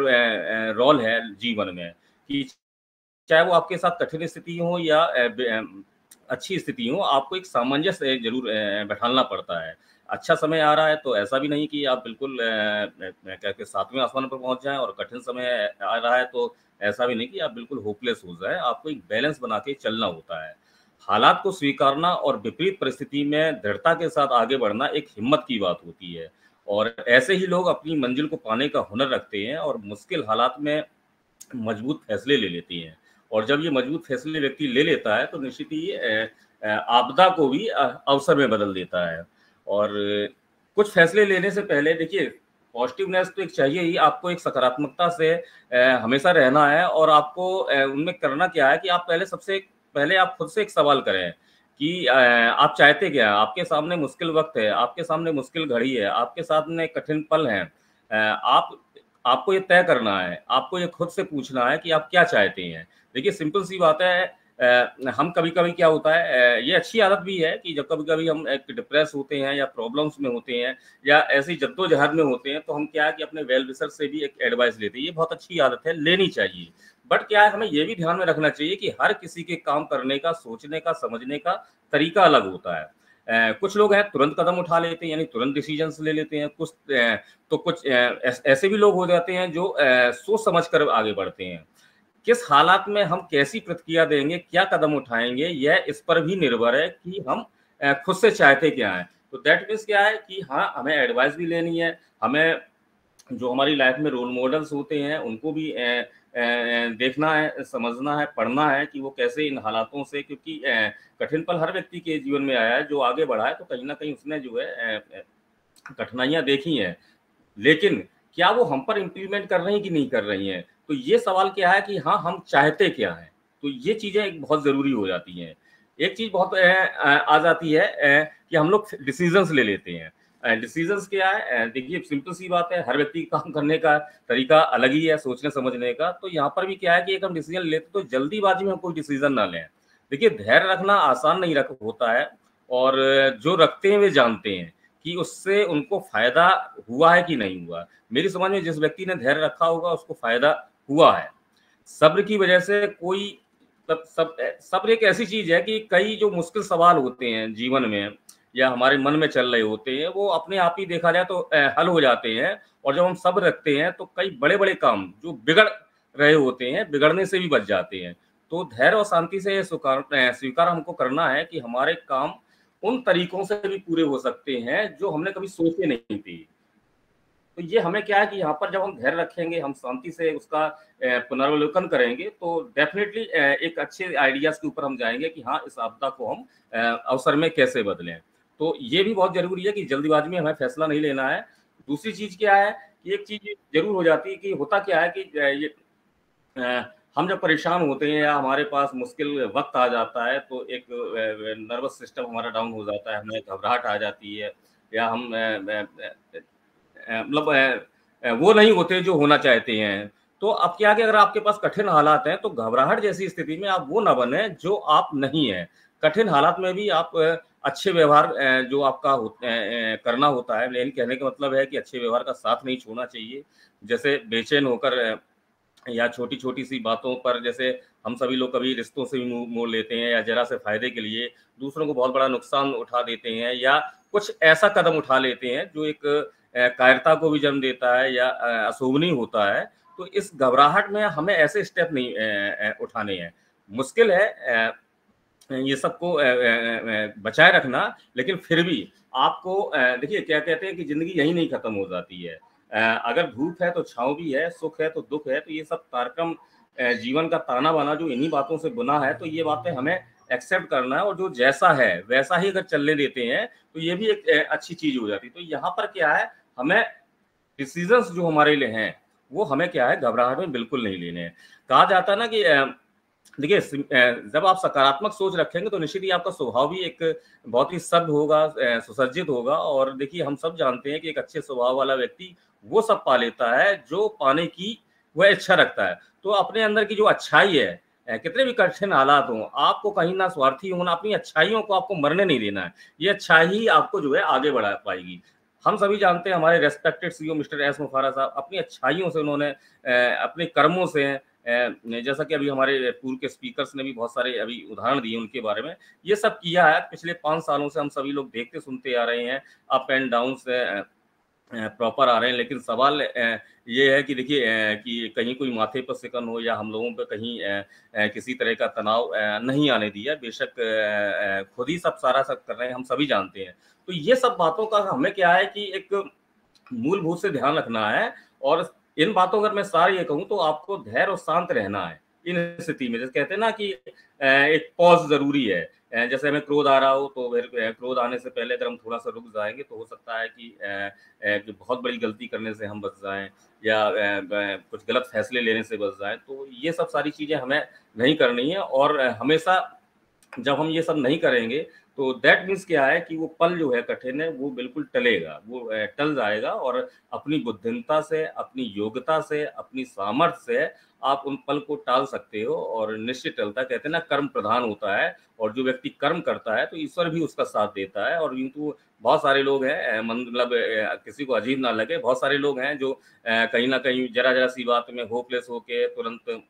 रोल है जीवन में, कि चाहे वो आपके साथ कठिन स्थिति हो या अच्छी स्थिति हो, आपको एक सामंजस्य जरूर बैठालना पड़ता है। अच्छा समय आ रहा है तो ऐसा भी नहीं कि आप बिल्कुल क्या कहते 7वें आसमान पर पहुंच जाएं, और कठिन समय आ रहा है तो ऐसा भी नहीं कि आप बिल्कुल होपलेस हो जाए। आपको एक बैलेंस बना के चलना होता है। हालात को स्वीकारना और विपरीत परिस्थिति में दृढ़ता के साथ आगे बढ़ना एक हिम्मत की बात होती है, और ऐसे ही लोग अपनी मंजिल को पाने का हुनर रखते हैं और मुश्किल हालात में मजबूत फैसले ले लेती हैं। और जब ये मजबूत फैसले व्यक्ति ले लेता है तो निश्चित ही आपदा को भी अवसर में बदल देता है। और कुछ फैसले लेने से पहले देखिए, पॉजिटिवनेस तो एक चाहिए ही, आपको एक सकारात्मकता से हमेशा रहना है। और आपको उनमें करना क्या है कि आप सबसे पहले आप खुद से एक सवाल करें कि आप चाहते क्या हैं? आपके सामने मुश्किल वक्त है, आपके सामने मुश्किल घड़ी है, आपके सामने कठिन पल हैं। आपको ये तय करना है, आपको ये खुद से पूछना है कि आप क्या चाहते हैं। देखिए सिंपल सी बात है, हम कभी-कभी क्या होता है, ये अच्छी आदत भी है कि जब कभी-कभी हम एक डिप्रेस होते हैं या प्रॉब्लम्स में होते हैं या ऐसी जद्दोजहद में होते हैं, तो हम क्या है कि अपने वेल विशर से भी एक एडवाइस लेते हैं। ये बहुत अच्छी आदत है, लेनी चाहिए। बट क्या है, हमें ये भी ध्यान में रखना चाहिए कि हर किसी के काम करने का, सोचने का, समझने का तरीका अलग होता है। कुछ लोग हैं तुरंत कदम उठा लेते हैं, यानी तुरंत डिसीजंस ले लेते हैं। कुछ ऐसे भी लोग हो जाते हैं जो सोच समझ कर आगे बढ़ते हैं। किस हालात में हम कैसी प्रतिक्रिया देंगे, क्या कदम उठाएंगे, यह इस पर भी निर्भर है कि हम खुद से चाहते क्या हैं। तो दैट मीन्स क्या है कि हाँ, हमें एडवाइस भी लेनी है, हमें जो हमारी लाइफ में रोल मॉडल्स होते हैं उनको भी देखना है, समझना है, पढ़ना है कि वो कैसे इन हालातों से, क्योंकि कठिन पल हर व्यक्ति के जीवन में आया है। जो आगे बढ़ा है तो कहीं ना कहीं उसने जो है कठिनाइयां देखी हैं, लेकिन क्या वो हम पर इम्प्लीमेंट कर रही हैं कि नहीं कर रही हैं। तो ये सवाल क्या है कि हाँ, हम चाहते क्या हैं। तो ये चीजें एक बहुत जरूरी हो जाती हैं। एक चीज बहुत आ जाती है कि हम लोग डिसीजंस ले लेते हैं। डिसीजंस क्या है, देखिए सिंपल सी बात है, हर व्यक्ति काम करने का तरीका अलग ही है, सोचने समझने का। तो यहाँ पर भी क्या है कि एक हम डिसीजन लेते तो जल्दीबाजी में हम कोई डिसीजन ना लें। देखिए धैर्य रखना आसान नहीं होता है, और जो रखते हैं वे जानते हैं कि उससे उनको फायदा हुआ है कि नहीं हुआ। मेरी समझ में जिस व्यक्ति ने धैर्य रखा होगा उसको फायदा हुआ है। सब्र की वजह से कोई सब्र एक ऐसी चीज है कि कई जो मुश्किल सवाल होते हैं जीवन में या हमारे मन में चल रहे होते हैं, वो अपने आप ही देखा जाए तो हल हो जाते हैं। और जब हम सब्र रखते हैं तो कई बड़े बड़े काम जो बिगड़ रहे होते हैं, बिगड़ने से भी बच जाते हैं। तो धैर्य और शांति से स्वीकार हमको करना है कि हमारे काम उन तरीकों से भी पूरे हो सकते हैं जो हमने कभी सोचे नहीं थे। तो ये हमें क्या है कि यहाँ पर जब हम धैर्य रखेंगे, हम शांति से उसका पुनर्वलोकन करेंगे, तो डेफिनेटली एक अच्छे आइडियाज के ऊपर हम जाएंगे कि हाँ, इस आपदा को हम अवसर में कैसे बदलें। तो ये भी बहुत जरूरी है कि जल्दीबाजी में हमें फैसला नहीं लेना है। दूसरी चीज क्या है कि एक चीज जरूर हो जाती है कि होता क्या है कि हम जब परेशान होते हैं या हमारे पास मुश्किल वक्त आ जाता है तो एक नर्वस सिस्टम हमारा डाउन हो जाता है, हमें घबराहट आ जाती है, या हम मतलब वो नहीं होते जो होना चाहते हैं। तो अब क्या कि अगर आपके पास कठिन हालात हैं तो घबराहट जैसी स्थिति में आप वो ना बने जो आप नहीं है। कठिन हालात में भी आप अच्छे व्यवहार जो आपका करना होता है, लेकिन कहने का मतलब है कि अच्छे व्यवहार का साथ नहीं छोड़ना चाहिए। जैसे बेचैन होकर या छोटी-छोटी सी बातों पर, जैसे हम सभी लोग कभी रिश्तों से भी मुँह मोड़ लेते हैं या ज़रा से फ़ायदे के लिए दूसरों को बहुत बड़ा नुकसान उठा देते हैं, या कुछ ऐसा कदम उठा लेते हैं जो एक कायरता को भी जन्म देता है या अशोभनीय होता है। तो इस घबराहट में हमें ऐसे स्टेप नहीं उठाने हैं। मुश्किल है ये सबको बचाए रखना, लेकिन फिर भी आपको देखिए क्या कहते हैं कि ज़िंदगी यहीं नहीं खत्म हो जाती है। अगर धूप है तो छाँव भी है, सुख है तो दुःख है। तो ये सब तारतम्य जीवन का ताना-बाना जो इन्हीं बातों से बुना है, तो ये बातें हमें एक्सेप्ट करना है, और जो जैसा है वैसा ही अगर चलने देते हैं तो ये भी एक अच्छी चीज़ हो जाती है। तो यहाँ पर क्या है, हमें डिसीजंस जो हमारे लिए हैं वो हमें क्या है, घबराहट में बिल्कुल नहीं लेने हैं। कहा जाता है ना कि देखिए जब आप सकारात्मक सोच रखेंगे तो निश्चित ही आपका स्वभाव भी एक बहुत ही सभ्य होगा, सुसज्जित होगा। और देखिए हम सब जानते हैं कि एक अच्छे स्वभाव वाला व्यक्ति वो सब पा लेता है जो पाने की वह इच्छा रखता है। तो अपने अंदर की जो अच्छाई है, कितने भी कठिन हालात हों, आपको कहीं ना स्वार्थी होना, अपनी अच्छाइयों को आपको मरने नहीं देना है। ये अच्छाई ही आपको जो है आगे बढ़ा पाएगी। हम सभी जानते हैं हमारे रेस्पेक्टेड सीईओ मिस्टर एस मुफारा साहब अपनी अच्छाइयों से उन्होंने अपने कर्मों से जैसा कि अभी हमारे पूर्व के स्पीकर्स ने भी बहुत सारे अभी उदाहरण दिए उनके बारे में, ये सब किया है। पिछले 5 सालों से हम सभी लोग देखते सुनते आ रहे हैं, अप एंड डाउन से प्रॉपर आ रहे हैं। लेकिन सवाल ये है कि देखिए कि कहीं कोई माथे पर सिकन हो या हम लोगों पे कहीं किसी तरह का तनाव नहीं आने दिया। बेशक खुद ही सब सारा सब कर रहे हैं, हम सभी जानते हैं। तो ये सब बातों का हमें क्या है कि एक मूलभूत से ध्यान रखना है, और इन बातों अगर मैं सार ये कहूँ तो आपको धैर्य और शांत रहना है इन स्थिति में। जैसे कहते हैं ना कि एक पॉज जरूरी है। जैसे हमें क्रोध आ रहा हो तो फिर क्रोध आने से पहले अगर हम थोड़ा सा रुक जाएंगे तो हो सकता है कि बहुत बड़ी गलती करने से हम बच जाएं, या कुछ गलत फैसले लेने से बच जाएं। तो ये सब सारी चीजें हमें नहीं करनी है, और हमेशा जब हम ये सब नहीं करेंगे तो दैट मीन्स क्या है कि वो पल जो है कठिन है वो बिल्कुल टलेगा, वो टल जाएगा, और अपनी बुद्धिमत्ता से, अपनी योग्यता से, अपनी सामर्थ्य से आप उन पल को टाल सकते हो, और निश्चित टलता। कहते हैं ना कर्म प्रधान होता है, और जो व्यक्ति कर्म करता है तो ईश्वर भी उसका साथ देता है। और यूं तो बहुत सारे लोग हैं, मतलब किसी को अजीब ना लगे, बहुत सारे लोग हैं जो कहीं ना कहीं जरा जरा सी बात में होपलेस होके तुरंत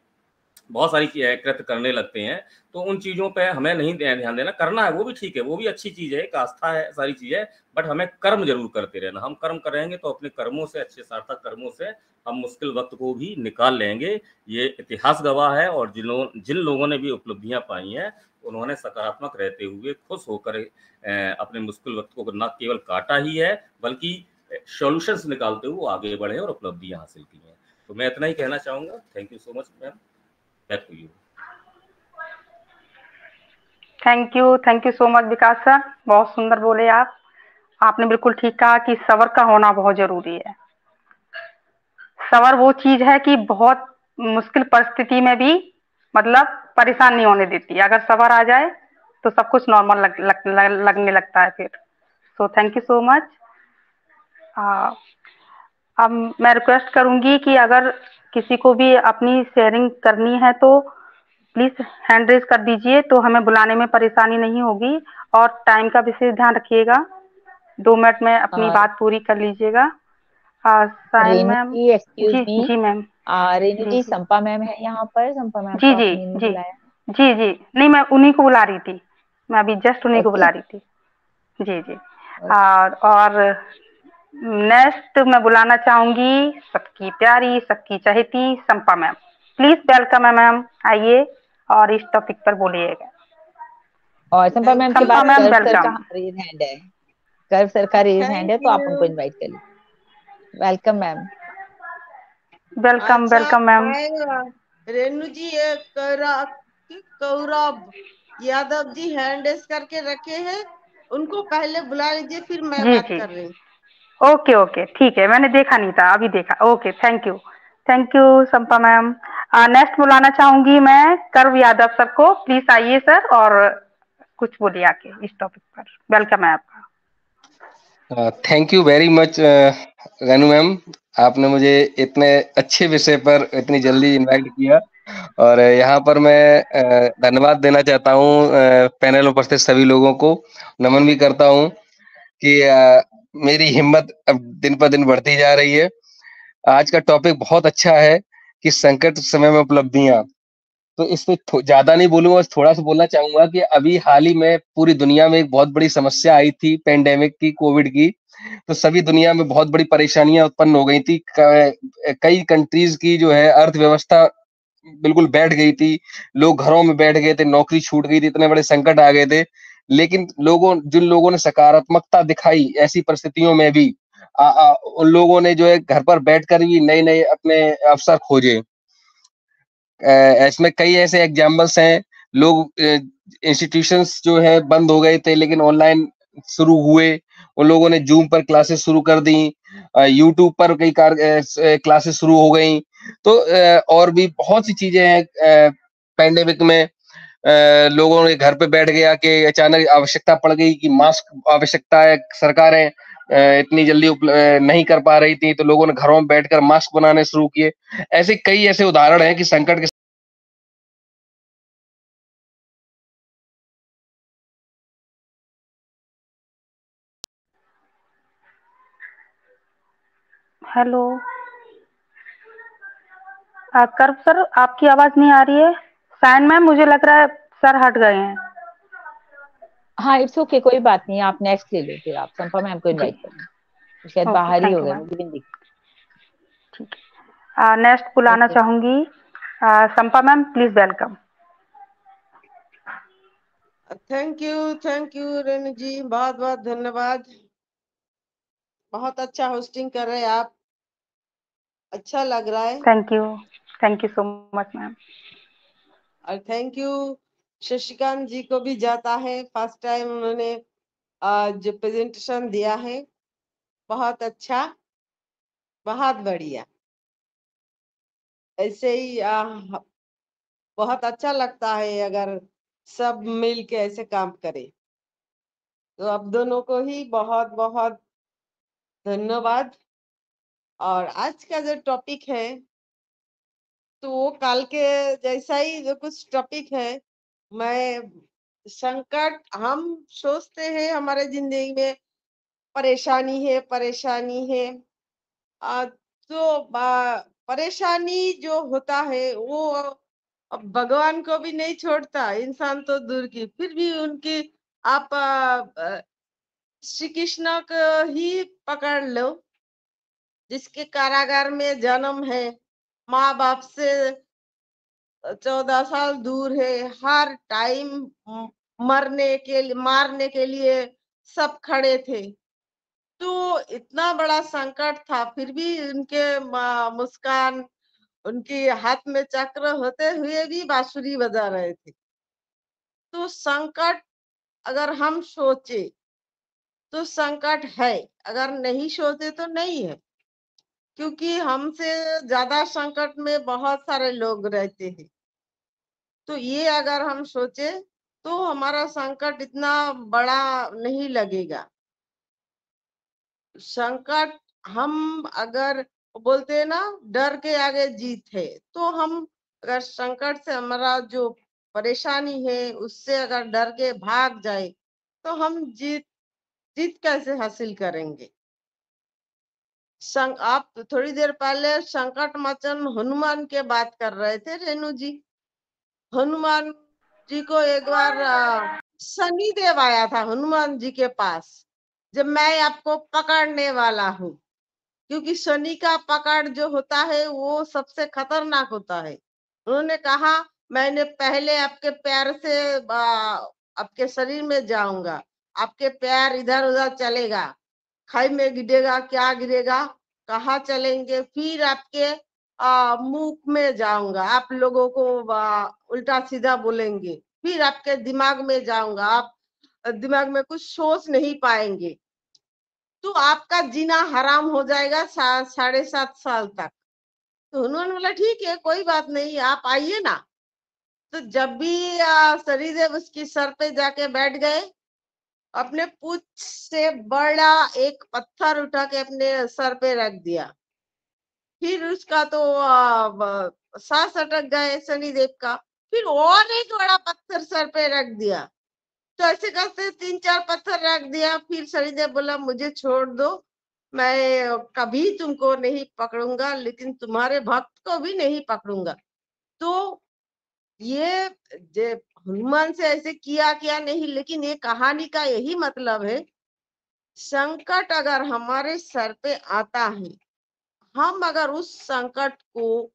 बहुत सारी कृत्य करने लगते हैं। तो उन चीज़ों पे हमें नहीं ध्यान देना। करना है वो भी ठीक है, वो भी अच्छी चीज़ है, एक आस्था है, सारी चीज़ है, बट हमें कर्म जरूर करते रहना। हम कर्म करेंगे तो अपने कर्मों से, अच्छे सार्थक कर्मों से हम मुश्किल वक्त को भी निकाल लेंगे। ये इतिहास गवाह है, और जिन लोगों ने भी उपलब्धियां पाई हैं उन्होंने सकारात्मक रहते हुए खुश होकर अपने मुश्किल वक्त को न केवल काटा ही है बल्कि सॉल्यूशंस निकालते हुए आगे बढ़े और उपलब्धियां हासिल की हैं। तो मैं इतना ही कहना चाहूंगा। Thank you so much ma'am. Back to you. Thank you so much Vikas sir, बहुत सुंदर बोले आप। आपने बिल्कुल ठीक कहा कि सबर का होना बहुत जरूरी है। सबर वो चीज है कि बहुत मुश्किल परिस्थिति में भी मतलब परेशान नहीं होने देती। अगर सबर आ जाए तो सब कुछ नॉर्मल लगने लगता है फिर। सो थैंक यू सो मच। अब मैं रिक्वेस्ट करूंगी कि अगर किसी को भी अपनी शेयरिंग करनी है तो प्लीज हैंड रेज कर दीजिए, तो हमें बुलाने में परेशानी नहीं होगी। और टाइम का विशेष ध्यान रखिएगा, 2 मिनट में अपनी बात पूरी कर लीजिएगा। सायन रेनू मैम। जी एक्सक्यूज जी मी, जी मैम। रेनू जी जी जी संपा मैम है यहाँ पर, संपा मैम जी को जी आपने नहीं जी बुलाया? जी जी नहीं, मैं उन्हीं को बुला रही थी। मैं अभी जस्ट उन्हीं को ओके बुला रही थी। जी जी। और नेक्स्ट मैं बुलाना चाहूंगी सबकी प्यारी, सबकी चहेती संपा मैम। प्लीज वेलकम है मैम, आइए और इस टॉपिक पर बोलिएगा। और संपा मैम के संपा बाद मैम कर्व सर का वेलकम। रेज हैंड है, कर्व सर का रेज हैंड थैंक है, तो आप उनको यू। इनवाइट कर लीजिए। Welcome ma'am. वेलकम अच्छा, वेलकम मैम। मैं रेणु जी, ये कौरव यादव जी हैंड रेस करके रखे हैं, उनको पहले बुला लीजिए, फिर मैं जी बात जी कर रही हूँ। ओके ओके ठीक है, मैंने देखा नहीं था, अभी देखा। Okay thank you Sampa ma'am. Next बुलाना चाहूंगी मैं कर्व यादव सर को। प्लीज आइए सर और कुछ बोलिए आके इस टॉपिक पर। वेलकम है आपका। Thank you very much Renu ma'am, आपने मुझे इतने अच्छे विषय पर इतनी जल्दी इनवाइट किया, और यहाँ पर मैं धन्यवाद देना चाहता हूँ पैनल में उपस्थित सभी लोगों को। नमन भी करता हूँ कि मेरी हिम्मत अब दिन पर दिन बढ़ती जा रही है। आज का टॉपिक बहुत अच्छा है कि संकट समय में उपलब्धियां। तो इस पे ज्यादा नहीं बोलूंगा, बस थोड़ा सा बोलना चाहूंगा कि अभी हाल ही में पूरी दुनिया में एक बहुत बड़ी समस्या आई थी, पेंडेमिक की, कोविड की। तो सभी दुनिया में बहुत बड़ी परेशानियां उत्पन्न हो गई थी। कई कंट्रीज की जो है अर्थव्यवस्था बिल्कुल बैठ गई थी, लोग घरों में बैठ गए थे, नौकरी छूट गई थी, इतने बड़े संकट आ गए थे। लेकिन जिन लोगों ने सकारात्मकता दिखाई ऐसी परिस्थितियों में भी, उन लोगों ने जो है घर पर बैठकर भी नए नए अपने अवसर खोजे। इसमें कई ऐसे एग्जाम्पल्स हैं। लोग इंस्टीट्यूशंस जो है बंद हो गए थे, लेकिन ऑनलाइन शुरू हुए। उन लोगों ने जूम पर क्लासेस शुरू कर दी, यूट्यूब पर कई क्लासेस शुरू हो गई। तो और भी बहुत सी चीजें हैं। पैंडेमिक में लोगों ने घर पे बैठ गया कि अचानक आवश्यकता पड़ गई कि मास्क आवश्यकता है, सरकारें इतनी जल्दी नहीं कर पा रही थी, तो लोगों ने घरों में बैठकर मास्क बनाने शुरू किए। ऐसे कई ऐसे उदाहरण हैं कि संकट के हेलो कर सर, आपकी आवाज नहीं आ रही है। साइन मैम, मुझे लग रहा है सर हट गए हैं। हाँ इट्स ओके, कोई बात नहीं, आप नेक्स्ट ले लो, फिर आप संपा मैम को जी, इनवाइट कर लो, शायद ओके, बाहर ही थैंक हो यू गए, मैम। मुझे भी नहीं दिख। ठीक है, नेक्स्ट बुलाना ओके, चाहूंगी Sampa ma'am, please welcome. Thank you Renu ji, बहुत बहुत धन्यवाद। बहुत अच्छा होस्टिंग कर रहे हैं आप, अच्छा लग रहा है। Thank you so much ma'am. और थैंक यू शशिकांत जी को भी जाता है, फर्स्ट टाइम उन्होंने जो प्रेजेंटेशन दिया है, बहुत अच्छा, बहुत बढ़िया। ऐसे ही बहुत अच्छा लगता है अगर सब मिल के ऐसे काम करे। तो आप दोनों को ही बहुत बहुत धन्यवाद। और आज का जो टॉपिक है, तो वो कल के जैसा ही जो कुछ टॉपिक है। मैं संकट, हम सोचते हैं हमारे जिंदगी में परेशानी है, परेशानी है। तो परेशानी जो होता है वो अब भगवान को भी नहीं छोड़ता, इंसान तो दूर की, फिर भी उनकी आप श्री कृष्ण को ही पकड़ लो, जिसके कारागार में जन्म है, माँ बाप से 14 साल दूर है, हर टाइम मारने के लिए सब खड़े थे। तो इतना बड़ा संकट था, फिर भी उनके मुस्कान, उनके हाथ में चक्र होते हुए भी बांसुरी बजा रहे थे। तो संकट अगर हम सोचे तो संकट है, अगर नहीं सोचे तो नहीं है, क्योंकि हमसे ज्यादा संकट में बहुत सारे लोग रहते हैं। तो ये अगर हम सोचे तो हमारा संकट इतना बड़ा नहीं लगेगा। संकट, हम अगर बोलते हैं ना, डर के आगे जीत है, तो हम अगर संकट से, हमारा जो परेशानी है उससे अगर डर के भाग जाए, तो हम जीत जीत कैसे हासिल करेंगे। आप थोड़ी देर पहले संकट मोचन हनुमान के बात कर रहे थे रेणु जी। हनुमान जी को एक बार शनि देव आया था हनुमान जी के पास, जब मैं आपको पकड़ने वाला हूँ, क्योंकि शनि का पकड़ जो होता है वो सबसे खतरनाक होता है। उन्होंने कहा, मैंने पहले आपके पैर से आपके शरीर में जाऊंगा, आपके पैर इधर उधर चलेगा, खाई में गिरेगा, क्या गिरेगा, कहाँ चलेंगे, फिर आपके मुंह में जाऊंगा, आप लोगों को उल्टा सीधा बोलेंगे, फिर आपके दिमाग में जाऊंगा, आप दिमाग में कुछ सोच नहीं पाएंगे, तो आपका जीना हराम हो जाएगा 7.5 साल तक। तो उन्होंने बोला ठीक है, कोई बात नहीं, आप आइए ना। तो जब भी शनिदेव उसकी सर पे जाके बैठ गए, अपने पूंछ से बड़ा एक पत्थर उठा के अपने सर पे रख दिया। फिर उसका तो सांस अटक गए शनिदेव का, फिर और एक बड़ा पत्थर सर पे रख दिया। तो ऐसे करते 3-4 पत्थर रख दिया। फिर शनिदेव बोला, मुझे छोड़ दो, मैं कभी तुमको नहीं पकड़ूंगा, लेकिन तुम्हारे भक्त को भी नहीं पकड़ूंगा। तो ये हनुमान से ऐसे किया नहीं, लेकिन ये कहानी का यही मतलब है, संकट अगर हमारे सर पे आता है, हम अगर उस संकट को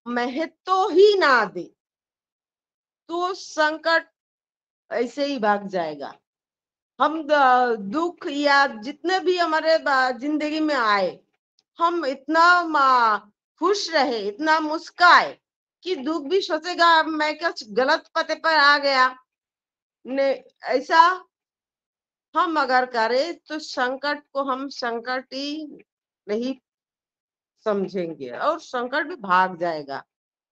महत्व ही ना दे, तो संकट ऐसे ही भाग जाएगा। हम दुख या जितने भी हमारे जिंदगी में आए, हम इतना खुश रहे, इतना मुस्काए कि दुख भी सोचेगा मैं क्या गलत पते पर आ गया। ने ऐसा हम अगर करें तो संकट को हम संकट ही नहीं समझेंगे और संकट भी भाग जाएगा।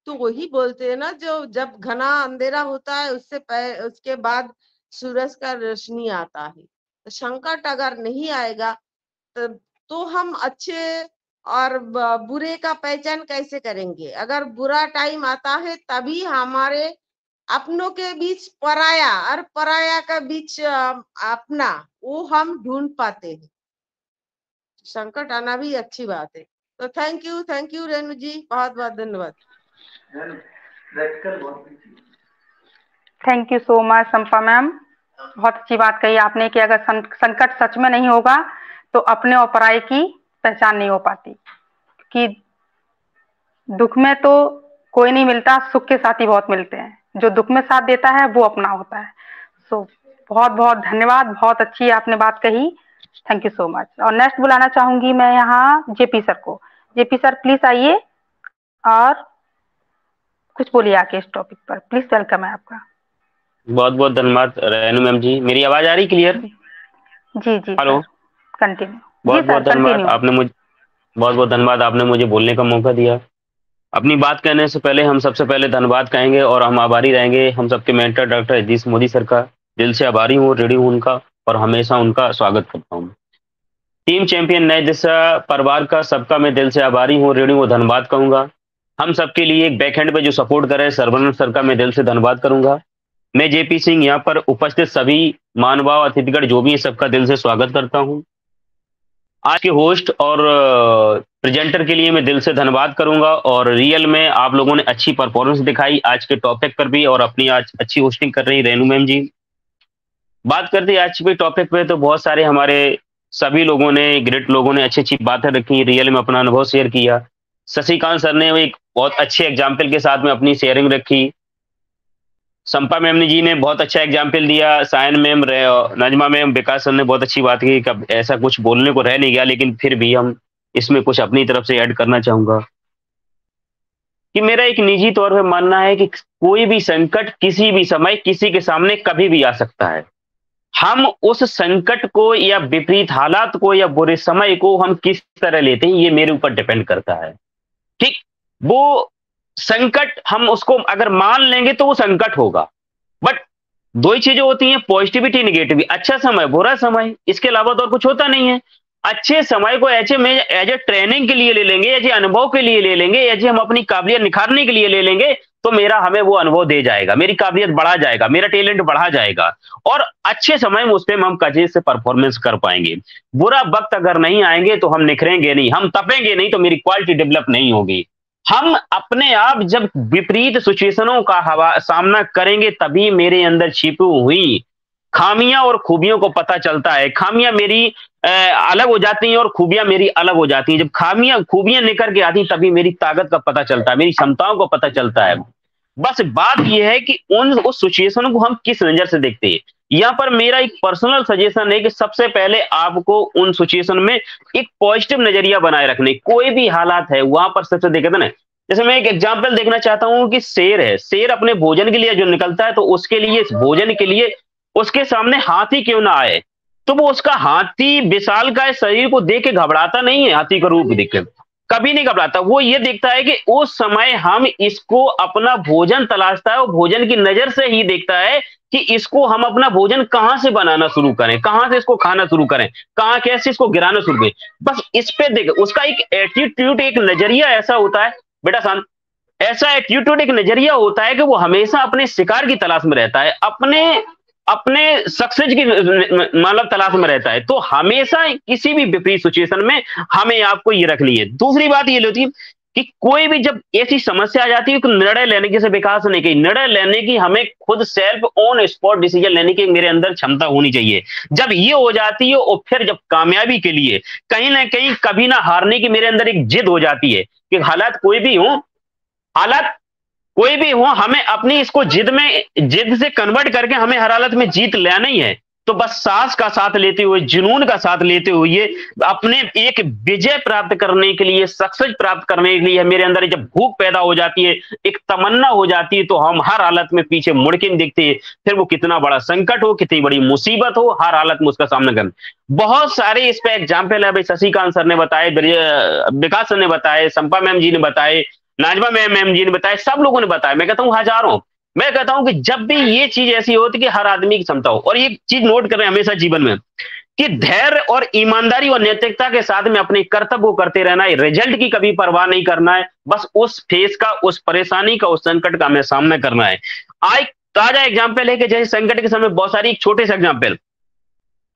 तो वही बोलते हैं ना, जो जब घना अंधेरा होता है उसके बाद सूरज का रोशनी आता है। तो संकट अगर नहीं आएगा तो हम अच्छे और बुरे का पहचान कैसे करेंगे। अगर बुरा टाइम आता है तभी हमारे अपनों के बीच पराया और पराया का बीच अपना, वो हम ढूंढ पाते हैं। संकट आना भी अच्छी बात है। तो थैंक यू रेणु जी, बहुत बहुत धन्यवाद। Thank you so much Sampa ma'am, बहुत अच्छी बात कही आपने कि अगर संकट सच में नहीं होगा तो अपने और पराये की पहचान नहीं हो पाती, कि दुख में तो कोई नहीं मिलता, सुख के साथी बहुत मिलते हैं, जो दुख में साथ देता है वो अपना होता है। सो बहुत बहुत धन्यवाद, बहुत अच्छी आपने बात कही, थैंक यू सो मच। और नेक्स्ट बुलाना चाहूंगी मैं यहाँ जेपी सर को। जेपी सर प्लीज आइए और कुछ बोलिए आके इस टॉपिक पर, प्लीज वेलकम है आपका। बहुत बहुत धन्यवाद रेणु मैम जी। मेरी आवाज आ रही क्लियर? जी जी हेलो, कंटिन्यू। बहुत बहुत धन्यवाद आपने मुझे, बहुत बहुत धन्यवाद आपने मुझे बोलने का मौका दिया। अपनी बात कहने से पहले हम सबसे पहले धन्यवाद कहेंगे और हम आभारी रहेंगे हम सबके mentor doctor Jagdish Modi sir का। दिल से आभारी हूँ, रेडी हूँ उनका और हमेशा उनका स्वागत करता हूँ। टीम चैंपियन नई दिशा परिवार का सबका मैं दिल से आभारी हूँ, रेडी हूँ, धन्यवाद कहूंगा। हम सबके लिए एक बैकहैंड पे जो सपोर्ट करे सर्वनंद सर का मैं दिल से धन्यवाद करूंगा। मैं जेपी सिंह यहाँ पर उपस्थित सभी मानभाव अतिथिगण जो भी है सबका दिल से स्वागत करता हूँ। आज के होस्ट और प्रेजेंटर के लिए मैं दिल से धन्यवाद करूंगा और रियल में आप लोगों ने अच्छी परफॉर्मेंस दिखाई आज के टॉपिक पर भी और अपनी आज अच्छी होस्टिंग कर रही रेणु मैम जी। बात करते हैं आज के टॉपिक पे तो बहुत सारे हमारे सभी लोगों ने, ग्रेट लोगों ने अच्छी अच्छी बातें रखी, रियल में अपना अनुभव शेयर किया। शशिकांत सर ने एक बहुत अच्छे एग्जाम्पल के साथ में अपनी शेयरिंग रखी। संपा मैम जी ने बहुत अच्छा एग्जाम्पल दिया, Sion ma'am, Najma ma'am, Vikas sir ने बहुत अच्छी बात की। कब ऐसा कुछ बोलने को रह नहीं गया, लेकिन फिर भी हम इसमें कुछ अपनी तरफ से ऐड करना चाहूंगा कि मेरा एक निजी तौर पे मानना है कि कोई भी संकट किसी भी समय किसी के सामने कभी भी आ सकता है। हम उस संकट को या विपरीत हालात को या बुरे समय को हम किस तरह लेते हैं ये मेरे ऊपर डिपेंड करता है। ठीक, वो संकट हम उसको अगर मान लेंगे तो वो संकट होगा, बट दो ही चीजें होती हैं, पॉजिटिविटी निगेटिव। अच्छा समय बुरा समय, इसके अलावा तो और कुछ होता नहीं है। अच्छे समय को एज ए ट्रेनिंग के लिए ले लेंगे, एज ए अनुभव के लिए ले लेंगे, एज हम अपनी काबिलियत निखारने के लिए ले लेंगे तो मेरा हमें वो अनुभव दे जाएगा, मेरी काबिलियत बढ़ा जाएगा, मेरा टैलेंट बढ़ा जाएगा और अच्छे समय में उस पर हम कजे से परफॉर्मेंस कर पाएंगे। बुरा वक्त अगर नहीं आएंगे तो हम निखरेंगे नहीं, हम तपेंगे नहीं तो मेरी क्वालिटी डेवलप नहीं होगी। हम अपने आप जब विपरीत सिचुएशनों का सामना करेंगे तभी मेरे अंदर छिपी हुई खामियां और खूबियों को पता चलता है। खामियां मेरी अलग हो जाती हैं और खूबियां मेरी अलग हो जाती हैं। जब खूबियां निकल के आती तभी मेरी ताकत का पता चलता है, मेरी क्षमताओं को पता चलता है। बस बात यह है कि उस सिचुएशन को हम किस नजर से देखते हैं। यहाँ पर मेरा एक पर्सनल सजेशन है कि सबसे पहले आपको उन सिचुएशन में एक पॉजिटिव नजरिया बनाए रखने। कोई भी हालात है वहां पर सबसे देखे थे ना, जैसे मैं एक एग्जांपल देखना चाहता हूं कि शेर है, शेर अपने भोजन के लिए जो निकलता है तो उसके लिए भोजन के लिए उसके सामने हाथी क्यों ना आए तो वो उसका हाथी विशाल का शरीर को देख के घबराता नहीं है, हाथी का रूप देख के कभी नहीं घबराता। वो ये देखता है कि उस समय हम इसको अपना भोजन तलाशता है और भोजन की नजर से ही देखता है कि इसको हम अपना भोजन कहां से बनाना शुरू करें, कहां से इसको खाना शुरू करें, कहां कैसे इसको गिराना शुरू करें। बस इस पे देख, उसका एक एटीट्यूड, एक नजरिया ऐसा होता है, बेटा शांत, ऐसा एटीट्यूड, एक नजरिया होता है कि वो हमेशा अपने शिकार की तलाश में रहता है, अपने सक्सेस की मतलब तलाश में रहता है। तो हमेशा किसी भी विपरीत सिचुएशन में हमें आपको ये रखनी है। दूसरी बात ये होती है कि कोई भी जब ऐसी समस्या आ जाती है कि निर्णय लेने की, से विकास नहीं की, निर्णय लेने की हमें खुद सेल्फ ऑन स्पॉट डिसीजन लेने की मेरे अंदर क्षमता होनी चाहिए। जब ये हो जाती है और फिर जब कामयाबी के लिए कहीं ना कहीं कभी ना हारने की मेरे अंदर एक जिद हो जाती है कि हालात कोई भी हो, हमें अपनी इसको जिद से कन्वर्ट करके हमें हर हालत में जीत लेना ही है। तो बस साहस का साथ लेते हुए, जुनून का साथ लेते हुए अपने एक विजय प्राप्त करने के लिए, सक्सेस प्राप्त करने के लिए मेरे अंदर जब भूख पैदा हो जाती है, एक तमन्ना हो जाती है, तो हम हर हालत में पीछे मुड़ के नहीं देखते। फिर वो कितना बड़ा संकट हो, कितनी बड़ी मुसीबत हो, हर हालत में उसका सामना करना। बहुत सारे इस पे एग्जाम्पल है भाई, शशिकांत सर ने बताए, विकास सर ने बताए, संपा मैम जी ने बताए, नाजमा मैम जी ने बताया, सब लोगों ने बताया। मैं कहता हूं हजारों, मैं कहता हूं कि जब भी ये चीज ऐसी होती कि हर आदमी की क्षमता हो, और ये चीज नोट करें हमेशा जीवन में कि धैर्य और ईमानदारी और नैतिकता के साथ में अपने कर्तव्य को करते रहना है, रिजल्ट की कभी परवाह नहीं करना है, बस उस फेस का, उस परेशानी का, उस संकट का हमें सामना करना है। आज ताजा एग्जाम्पल है कि जैसे संकट के समय बहुत सारी, एक छोटे से एग्जाम्पल,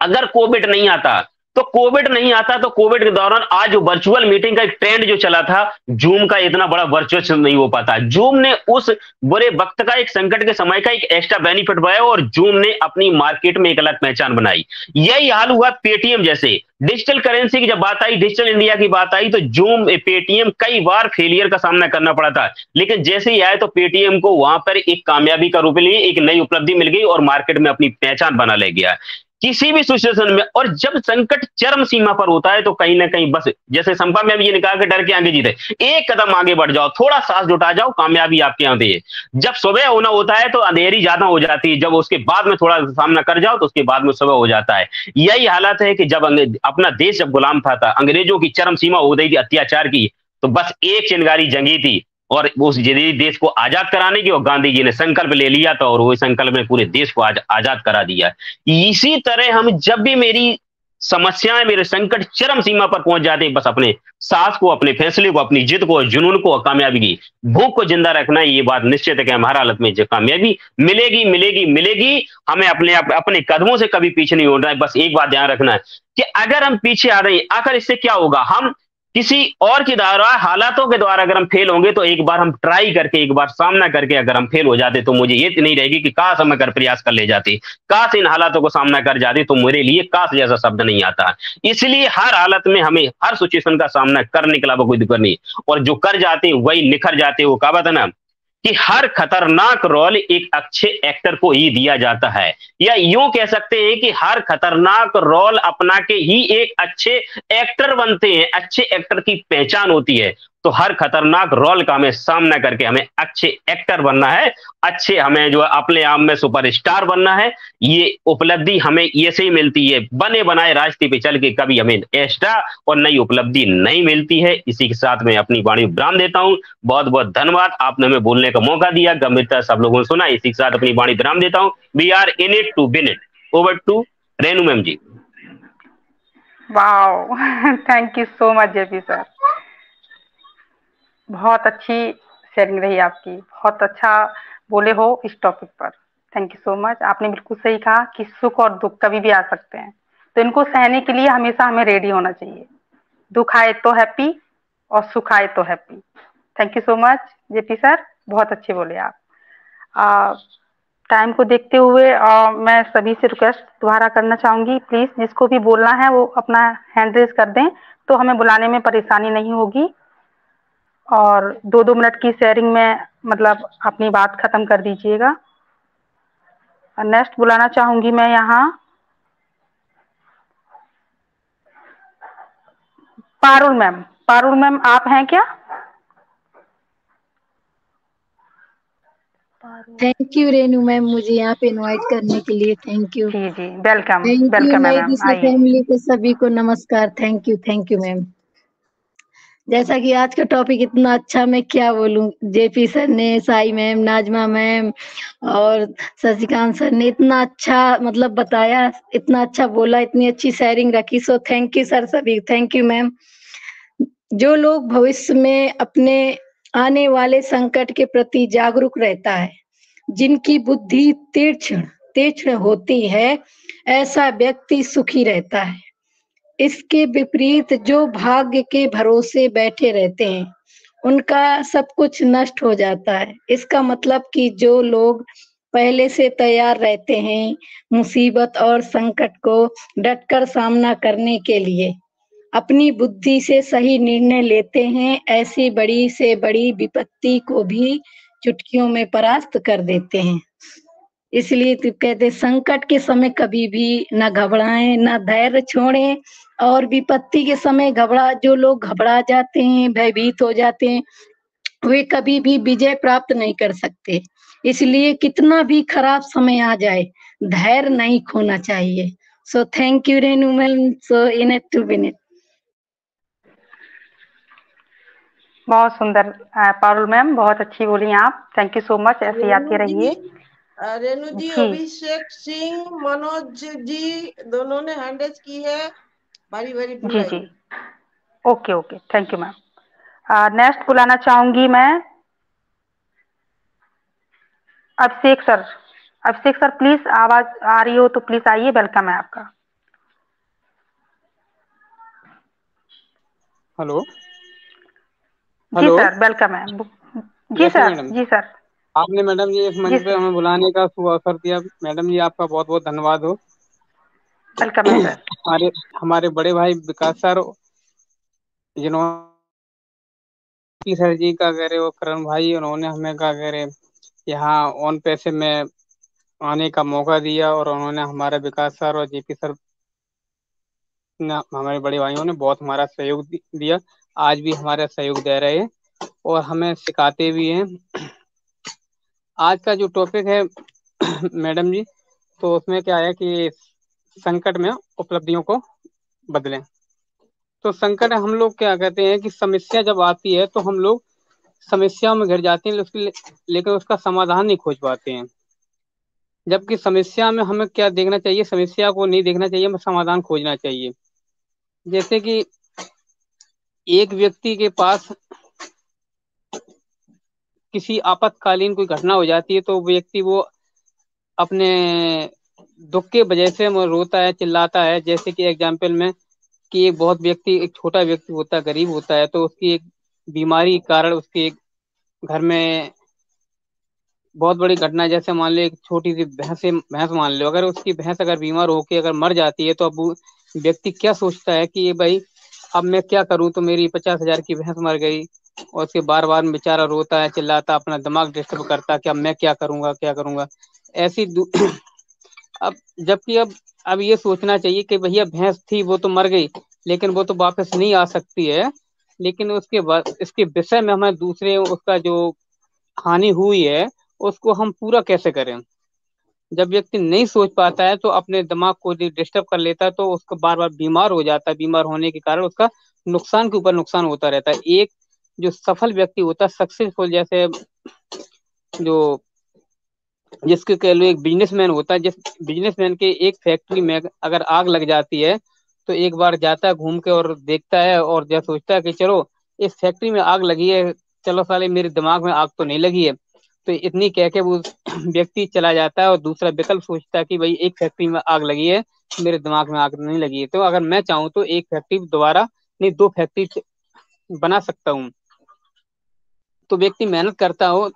अगर कोविड नहीं आता तो कोविड नहीं आता तो कोविड के दौरान आज जो वर्चुअल मीटिंग का एक ट्रेंड जो चला था, जूम का इतना बड़ा वर्चुअल नहीं हो पाता। जूम ने उस बुरे वक्त का, एक संकट के समय का एक एक्स्ट्रा बेनिफिट बनाया और जूम ने अपनी मार्केट में एक अलग पहचान बनाई। यही हाल हुआ पेटीएम जैसे डिजिटल करेंसी की जब बात आई, डिजिटल इंडिया की बात आई, तो जूम पेटीएम कई बार फेलियर का सामना करना पड़ा था, लेकिन जैसे ही आए तो पेटीएम को वहां पर एक कामयाबी का रूप लिए एक नई उपलब्धि मिल गई और मार्केट में अपनी पहचान बना ले गया किसी भी सिचुएशन में। और जब संकट चरम सीमा पर होता है तो कहीं ना कहीं बस जैसे संपा में भी ये निकाल के डर के आगे जीते, एक कदम आगे बढ़ जाओ, थोड़ा सांस जुटा जाओ, कामयाबी आपके यहाँ है। जब सुबह होना होता है तो अंधेरी ज्यादा हो जाती है, जब उसके बाद में थोड़ा सामना कर जाओ तो उसके बाद में सुबह हो जाता है। यही हालत है कि जब अपना देश जब गुलाम था अंग्रेजों की चरम सीमा हो गई थी अत्याचार की, तो बस एक चिंगारी जंगी थी और उस जदीद देश को आजाद कराने की, और गांधी जी ने संकल्प ले लिया था और वो संकल्प ने पूरे देश को आज आजाद करा दिया। इसी तरह हम जब भी मेरी समस्याएं, मेरे संकट चरम सीमा पर पहुंच जाते हैं, बस अपने साहस को, अपने फैसले को, अपनी जिद को, जुनून को, कामयाबी की भूख को जिंदा रखना है। ये बात निश्चित है कि हमारा हालत में जो कामयाबी मिलेगी मिलेगी मिलेगी। हमें अपने कदमों से कभी पीछे नहीं होना है। बस एक बात ध्यान रखना है कि अगर हम पीछे आ रहे हैं, आखिर इससे क्या होगा? हम किसी और के द्वारा, हालातों के द्वारा अगर हम फेल होंगे तो एक बार हम ट्राई करके, एक बार सामना करके अगर हम फेल हो जाते तो मुझे ये नहीं रहेगी कि काश हम अगर प्रयास कर ले जाते, काश इन हालातों को सामना कर जाते, तो मेरे लिए काश जैसा शब्द नहीं आता। इसलिए हर हालत में हमें हर सिचुएशन का सामना करने के अलावा कोई दिक्कत नहीं, और जो कर जाते हैं वही निखर जाते हैं। वो कहावत है ना कि हर खतरनाक रोल एक अच्छे एक्टर को ही दिया जाता है, या यूं कह सकते हैं कि हर खतरनाक रोल अपना के ही एक अच्छे एक्टर बनते हैं, अच्छे एक्टर की पहचान होती है। तो हर खतरनाक रोल का हमें सामना करके हमें अच्छे एक्टर बनना है, अच्छे हमें जो अपने आप में सुपरस्टार बनना है। ये उपलब्धि हमें ये से ही मिलती है, बने बनाए रास्ते पे चल के कभी हमें एक्स्ट्रा और नई उपलब्धि नहीं मिलती है। इसी के साथ मैं अपनी वाणी विराम देता हूं। बहुत बहुत धन्यवाद, आपने हमें बोलने का मौका दिया, गंभीरता सब लोगों ने सुना। इसी के साथ अपनी वाणी विराम देता हूं। We are in it to win it. Over to Renu ma'am ji. Wow, thank you so much JP sir, बहुत अच्छी शेयरिंग रही आपकी, बहुत अच्छा बोले हो इस टॉपिक पर। Thank you so much. आपने बिल्कुल सही कहा कि सुख और दुख कभी भी आ सकते हैं, तो इनको सहने के लिए हमेशा हमें रेडी होना चाहिए। दुख आए तो हैप्पी और सुख आए तो happy. Thank you so much JP sir, बहुत अच्छे बोले आप। टाइम को देखते हुए मैं सभी से रिक्वेस्ट दोबारा करना चाहूंगी, प्लीज जिसको भी बोलना है वो अपना हैंड रेज कर दें तो हमें बुलाने में परेशानी नहीं होगी। और 2-2 मिनट की शेयरिंग में मतलब अपनी बात खत्म कर दीजिएगा। नेक्स्ट बुलाना चाहूंगी मैं यहाँ पारुल मैम। पारुल मैम आप हैं क्या? थैंक यू रेनू मैम, मुझे यहाँ पे इनवाइट करने के लिए थैंक यू। जी जी, वेलकम थैंक यू वेलकम है नई मैम, दिशा आइए। फैमिली को सभी को नमस्कार। Thank you ma'am. जैसा कि आज का टॉपिक इतना अच्छा, मैं क्या बोलूं, जेपी सर ने, साई मैम, नाजमा मैम और शशिकांत सर ने इतना अच्छा मतलब बताया, इतना अच्छा बोला, इतनी अच्छी शेयरिंग रखी। सो थैंक यू सर सभी, थैंक यू मैम। जो लोग भविष्य में अपने आने वाले संकट के प्रति जागरूक रहता है, जिनकी बुद्धि तीक्ष्ण होती है, ऐसा व्यक्ति सुखी रहता है। इसके विपरीत जो भाग्य के भरोसे बैठे रहते हैं, उनका सब कुछ नष्ट हो जाता है। इसका मतलब कि जो लोग पहले से तैयार रहते हैं मुसीबत और संकट को डटकर सामना करने के लिए, अपनी बुद्धि से सही निर्णय लेते हैं, ऐसी बड़ी से बड़ी विपत्ति को भी चुटकियों में परास्त कर देते हैं। इसलिए तो कहते हैं संकट के समय कभी भी न घबराएं, न धैर्य छोड़ें। और विपत्ति के समय जो लोग घबरा जाते हैं, भयभीत हो जाते हैं, वे कभी भी विजय प्राप्त नहीं कर सकते। इसलिए कितना भी खराब समय आ जाए, धैर्य नहीं खोना चाहिए। So thank you Renu ma'am, so in it to win it. बहुत सुंदर पारुल मैम, बहुत अच्छी बोली आप, थैंक यू सो मच, ऐसे ही आते रहिए। रेणु जी, अभिषेक सिंह, मनोज जी दोनों ने हैंड रेज की है, बारी बारी जी जी, okay okay, thank you ma'am. Next बुलाना चाहूंगी मैं Abhishek sir. Abhishek sir please, आवाज आ रही हो तो प्लीज आइए, वेलकम है आपका। हेलो जी हेलो। सर, वेलकम है। जी यस सर, मैडम। जी सर, आपने मैडम जी इस जी मंच पे सर, हमें बुलाने का शुभ अवसर दिया, मैडम जी आपका बहुत बहुत धन्यवाद हो। वेलकम है सर। हमारे हमारे बड़े भाई विकास सर, जिन्होंने सर जी का कह रहे वो करण भाई, उन्होंने हमें का कह रहे यहाँ ऑन पैसे में आने का मौका दिया, और उन्होंने हमारे विकास सर और जेपी सर ने, हमारे बड़े भाइयों ने बहुत हमारा सहयोग दिया। आज भी हमारा सहयोग दे रहे हैं और हमें सिखाते भी हैं। आज का जो टॉपिक है मैडम जी, तो उसमें क्या है कि संकट में उपलब्धियों को बदलें। तो संकट हम लोग क्या कहते हैं कि समस्या जब आती है तो हम लोग समस्याओं में घिर जाते हैं, लेकिन उसका समाधान नहीं खोज पाते हैं। जबकि समस्या में हमें क्या देखना चाहिए, समस्या को नहीं देखना चाहिए, हमें समाधान खोजना चाहिए। जैसे कि एक व्यक्ति के पास किसी आपातकालीन कोई घटना हो जाती है, तो व्यक्ति वो अपने दुख के वजह से वो रोता है, चिल्लाता है। जैसे कि एग्जाम्पल में कि एक छोटा व्यक्ति होता है, गरीब होता है, तो उसकी एक बीमारी के कारण उसके एक घर में बहुत बड़ी घटना है। जैसे मान लो एक छोटी सी भैंस मान लो, अगर उसकी भैंस अगर बीमार होके अगर मर जाती है, तो अब वो व्यक्ति क्या सोचता है कि भाई अब मैं क्या करूं, तो मेरी 50,000 की भैंस मर गई। और उसके बार बार बेचारा रोता है, चिल्लाता, अपना दिमाग डिस्टर्ब करता कि अब मैं क्या करूंगा, क्या करूंगा। ऐसी अब जबकि अब ये सोचना चाहिए कि भैया भैंस थी, वो तो मर गई, लेकिन वो तो वापस नहीं आ सकती है। लेकिन उसके बाद इसके विषय में हमें दूसरे उसका जो हानि हुई है उसको हम पूरा कैसे करें। जब व्यक्ति नहीं सोच पाता है तो अपने दिमाग को डिस्टर्ब कर लेता है, तो उसको बार बार बीमार हो जाता है। बीमार होने के कारण उसका नुकसान के ऊपर नुकसान होता रहता है। एक जो सफल व्यक्ति होता है, सक्सेसफुल, जैसे जो जिसके कह लो एक बिजनेसमैन होता है, जिस बिजनेसमैन के एक फैक्ट्री में अगर आग लग जाती है, तो एक बार जाता है घूम के और देखता है, और जब सोचता है कि चलो इस फैक्ट्री में आग लगी है, चलो साले मेरे दिमाग में आग तो नहीं लगी है, तो इतनी कह के वो व्यक्ति चला जाता है और दूसरा विकल्प सोचता है कि भाई एक फैक्ट्री में आग लगी है, मेरे दिमाग में आग नहीं लगी है, तो अगर मैं चाहूँ तो एक फैक्ट्री दोबारा नहीं, दो फैक्ट्री बना सकता हूँ। तो व्यक्ति मेहनत करता है,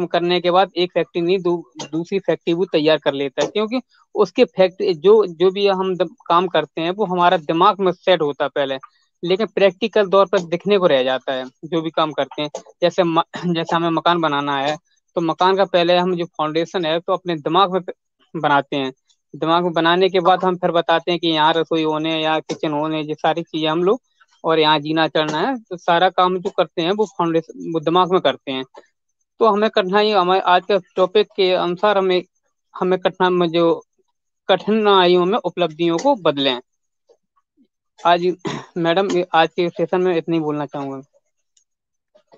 करने के बाद एक फैक्ट्री नहीं, दूसरी फैक्ट्री वो तैयार कर लेता है, क्योंकि उसके फैक्ट्री जो जो भी हम काम करते हैं वो हमारा दिमाग में सेट होता है पहले, लेकिन प्रैक्टिकल तौर पर दिखने को रह जाता है जो भी काम करते हैं। जैसे हमें मकान बनाना है, तो मकान का पहले हम जो फाउंडेशन है तो अपने दिमाग में बनाते हैं। दिमाग में बनाने के बाद हम फिर बताते हैं कि यहाँ रसोई होने या किचन होने, ये सारी चीजें हम लोग, और यहाँ जीना चढ़ना है, तो सारा काम जो करते हैं वो फाउंडेशन वो दिमाग में करते हैं। तो हमें कठिनाई, हमें आज के टॉपिक के अनुसार हमें हमें कठिनाइयों में उपलब्धियों को बदलें। आज मैडम आज के सेशन में इतनी बोलना चाहूंगा।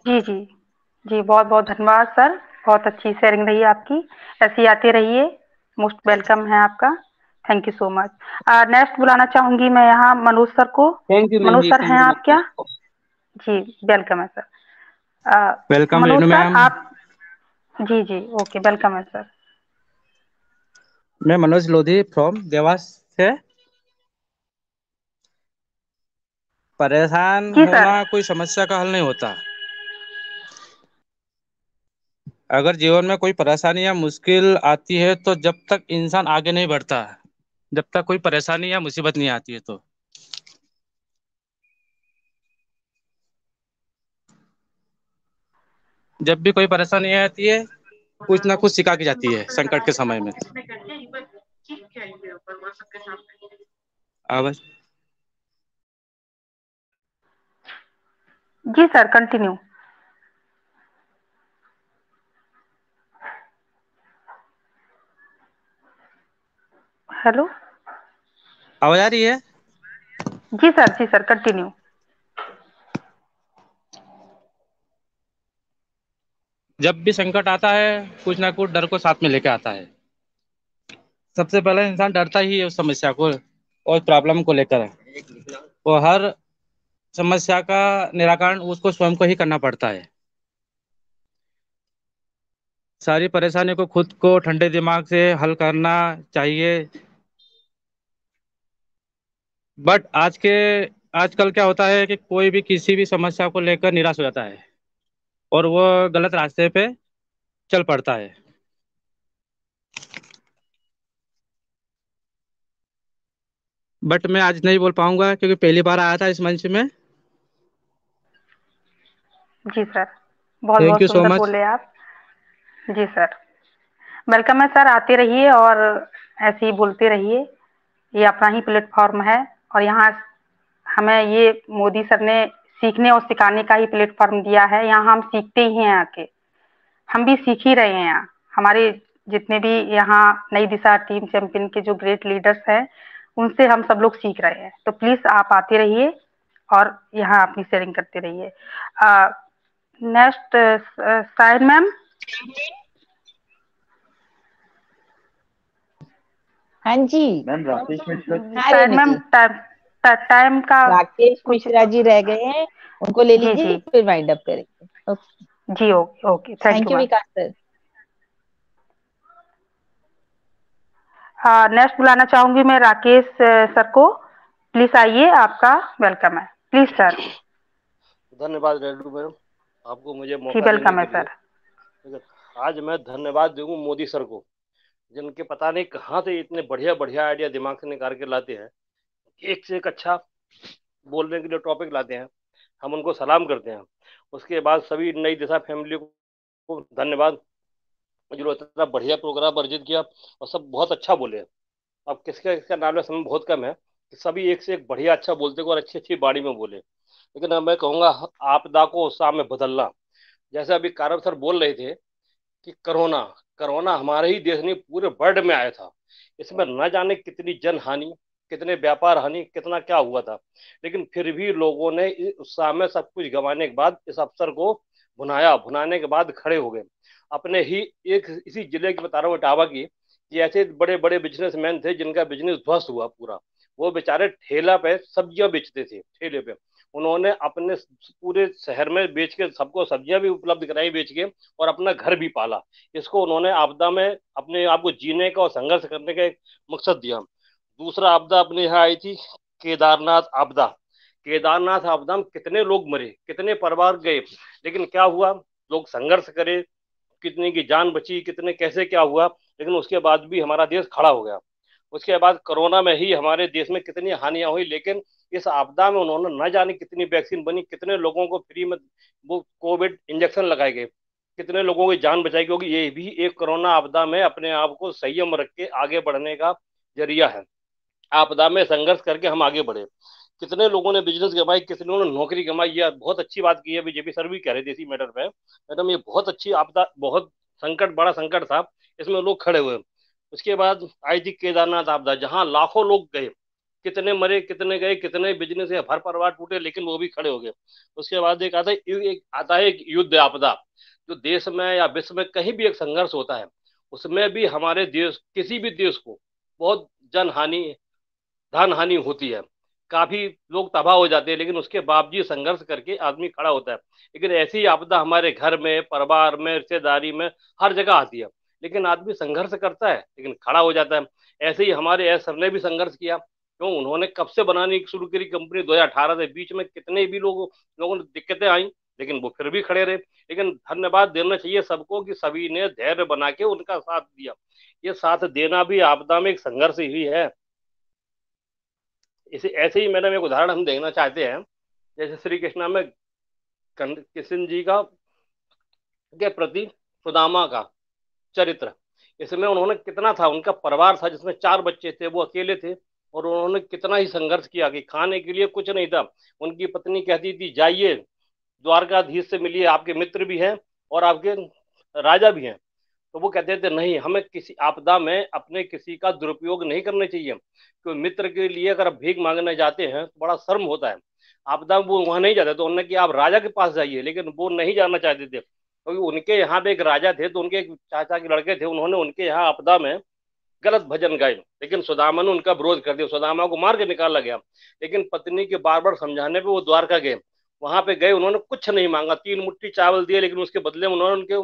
जी, जी, जी, बहुत बहुत धन्यवाद सर। बहुत अच्छी शेयरिंग रही आपकी। ऐसे ही आते रहिए, मोस्ट वेलकम है आपका। Thank you so much. Next बुलाना चाहूंगी मैं यहाँ मनोज सर को। Thank you ma'am Manoj ji, sir thank हैं यू आप क्या? मैम। जी, वेलकम है sir. Welcome Manoj Renu sir ma'am. आप, जी, जी, ओके, वेलकम है सर। मैं मनोज लोधी फ्रॉम देवास से। परेशान जी होना सर। कोई समस्या का हल नहीं होता। अगर जीवन में कोई परेशानी या मुश्किल आती है तो जब तक इंसान आगे नहीं बढ़ता, जब तक कोई परेशानी या मुसीबत नहीं आती है, तो जब भी कोई परेशानी आती है कुछ ना कुछ सिखा के जाती है संकट के समय में। आवाज जी सर, कंटिन्यू। हेलो। आवाज आ रही है? जी सर, जी सर, कंटिन्यू। जब भी संकट आता है कुछ ना कुछ डर को साथ में लेके आता है। सबसे पहले इंसान डरता ही है उस समस्या को और प्रॉब्लम को लेकर। वो हर समस्या का निराकरण उसको स्वयं को ही करना पड़ता है। सारी परेशानी को खुद को ठंडे दिमाग से हल करना चाहिए। बट आज के आजकल क्या होता है कि कोई भी किसी भी समस्या को लेकर निराश हो जाता है और वो गलत रास्ते पे चल पड़ता है। बट मैं आज नहीं बोल पाऊंगा क्योंकि पहली बार आया था इस मंच में। जी सर, बहुत थैंक बहुत यू सो सुंदर मच। बोले आप। जी सर, वेलकम है सर, आते रहिए और ऐसे ही बोलते रहिए। ये अपना ही प्लेटफॉर्म है और यहाँ हमें ये मोदी सर ने सीखने और सिखाने का ही प्लेटफॉर्म दिया है। यहाँ हम सीखते ही हैं आके, हम भी सीख ही रहे हैं यहाँ। हमारे जितने भी यहाँ नई दिशा टीम चैंपियन के जो ग्रेट लीडर्स हैं, उनसे हम सब लोग सीख रहे हैं। तो प्लीज आप आते रहिए और यहाँ अपनी शेयरिंग करते रहिए। Next side ma'am. हाँ जी मैम राकेश मिश्रा हाँ शायद रेनू मैम जी, टाइम का राकेश कुछ। मिश्रा जी रह गए हैं, उनको ले जी लीजिए जी फिर वाइंड अप करेंगे। ओके, जी, okay okay, thank thank you you ma'am. Vikas sir. Next बुलाना चाहूंगी मैं राकेश सर को। प्लीज आइए, आपका वेलकम है, प्लीज सर। धन्यवाद रेडू मैम, आपको मुझे जी मौका देने वेलकम है के लिए। सर। लेकिन आज मैं धन्यवाद दूंगा मोदी सर को, जिनके पता नहीं कहाँ से इतने बढ़िया बढ़िया आइडिया दिमाग से निकाल के लाते हैं, एक से एक अच्छा बोलने के लिए टॉपिक लाते हैं। हम उनको सलाम करते हैं। उसके बाद सभी नई दिशा फैमिली को धन्यवाद, जो इतना बढ़िया प्रोग्राम अर्जित किया और सब बहुत अच्छा बोले। अब किसका किसका नाम है, समय बहुत कम है कि सभी एक से एक बढ़िया अच्छा बोलते को और अच्छी अच्छी बाड़ी में बोले। लेकिन अब मैं कहूँगा आपदा को उत्साह में बदलना। जैसे अभी कारव सर बोल रहे थे कि कोरोना कोरोना हमारे ही देश में पूरे वर्ल्ड में आया था। इसमें न जाने कितनी जन हानि, कितने व्यापार हानि, कितना क्या हुआ था। लेकिन फिर भी लोगों ने इस उत्साह में सब कुछ गंवाने के बाद इस अवसर को भुनाया, भुनाने के बाद खड़े हो गए। अपने ही एक इसी जिले की बता रहा हूँ, इटावा की, कि ऐसे बड़े बड़े बिजनेसमैन थे जिनका बिजनेस ध्वस्त हुआ पूरा। वो बेचारे ठेला पे सब्जियां बेचते थे, ठेले पे उन्होंने अपने पूरे शहर में बेच के सबको सब्जियां भी उपलब्ध कराई बेच के, और अपना घर भी पाला। इसको उन्होंने आपदा में अपने आप को जीने का और संघर्ष करने का एक मकसद दिया। दूसरा आपदा अपने यहाँ आई थी, केदारनाथ आपदा। केदारनाथ आपदा में कितने लोग मरे, कितने परिवार गए, लेकिन क्या हुआ, लोग संघर्ष करे, कितने की जान बची, कितने कैसे क्या हुआ, लेकिन उसके बाद भी हमारा देश खड़ा हो गया। उसके बाद कोरोना में ही हमारे देश में कितनी हानियां हुई, लेकिन इस आपदा में उन्होंने न जाने कितनी वैक्सीन बनी, कितने लोगों को फ्री में वो कोविड इंजेक्शन लगाए गए, कितने लोगों की जान बचाई, क्योंकि ये भी एक कोरोना आपदा में अपने आप को संयम रख के आगे बढ़ने का जरिया है। आपदा में संघर्ष करके हम आगे बढ़े। कितने लोगों ने बिजनेस गंवाई, कितने ने नौकरी गंवाई। यह बहुत अच्छी बात की है, बीजेपी सर भी कह रहे थे इसी मैटर पे। मैडम ये बहुत अच्छी आपदा, बहुत संकट, बड़ा संकट था, इसमें लोग खड़े हुए। उसके बाद आई थी केदारनाथ आपदा, जहां लाखों लोग गए, कितने मरे, कितने गए, कितने बिजनेस है, हर परिवार टूटे, लेकिन वो भी खड़े हो गए। उसके बाद एक आता है एक युद्ध आपदा, जो देश में या विश्व में कहीं भी एक संघर्ष होता है, उसमें भी हमारे देश, किसी भी देश को बहुत जन हानि, धन हानि होती है, काफी लोग तबाह हो जाते हैं, लेकिन उसके बावजूद संघर्ष करके आदमी खड़ा होता है। लेकिन ऐसी आपदा हमारे घर में, परिवार में, रिश्तेदारी में, हर जगह आती है, लेकिन आदमी संघर्ष करता है लेकिन खड़ा हो जाता है। ऐसे ही हमारे एस सर ने भी संघर्ष किया, क्यों, उन्होंने कब से बनानी शुरू करी कंपनी, 2018 से, बीच में कितने भी लोगों ने दिक्कतें आई, लेकिन वो फिर भी खड़े रहे। लेकिन धन्यवाद देना चाहिए सबको कि सभी ने धैर्य बना के उनका साथ दिया। ये साथ देना भी आपदा में एक संघर्ष ही है। इसे ऐसे ही मैडम एक उदाहरण हम देखना चाहते हैं। जैसे श्री कृष्णा में कृष्ण जी का के प्रति सुदामा का चरित्र, इसमें उन्होंने कितना था, उनका परिवार था जिसमें 4 बच्चे थे, वो अकेले थे, और उन्होंने कितना ही संघर्ष किया कि खाने के लिए कुछ नहीं था। उनकी पत्नी कहती थी जाइए द्वारकाधीश से मिलिए, आपके मित्र भी हैं और आपके राजा भी हैं। तो वो कहते थे नहीं, हमें किसी आपदा में अपने किसी का दुरुपयोग नहीं करना चाहिए। क्योंकि मित्र के लिए अगर आप भीख मांगने जाते हैं तो बड़ा शर्म होता है। आपदा में वो वहां नहीं जाते, तो उन्होंने कि आप राजा के पास जाइए, लेकिन वो नहीं जाना चाहते थे, क्योंकि उनके यहाँ पे एक राजा थे, तो उनके एक चाचा के लड़के थे, उन्होंने उनके यहाँ आपदा में गलत भजन गाए, लेकिन सुदामा ने उनका विरोध कर दिया, सुदामा को मार के निकाला गया। लेकिन पत्नी के बार बार समझाने पे वो द्वारका गए। वहां पे गए, उन्होंने कुछ नहीं मांगा, 3 मुट्ठी चावल दिए, लेकिन उसके बदले में उन्होंने उनके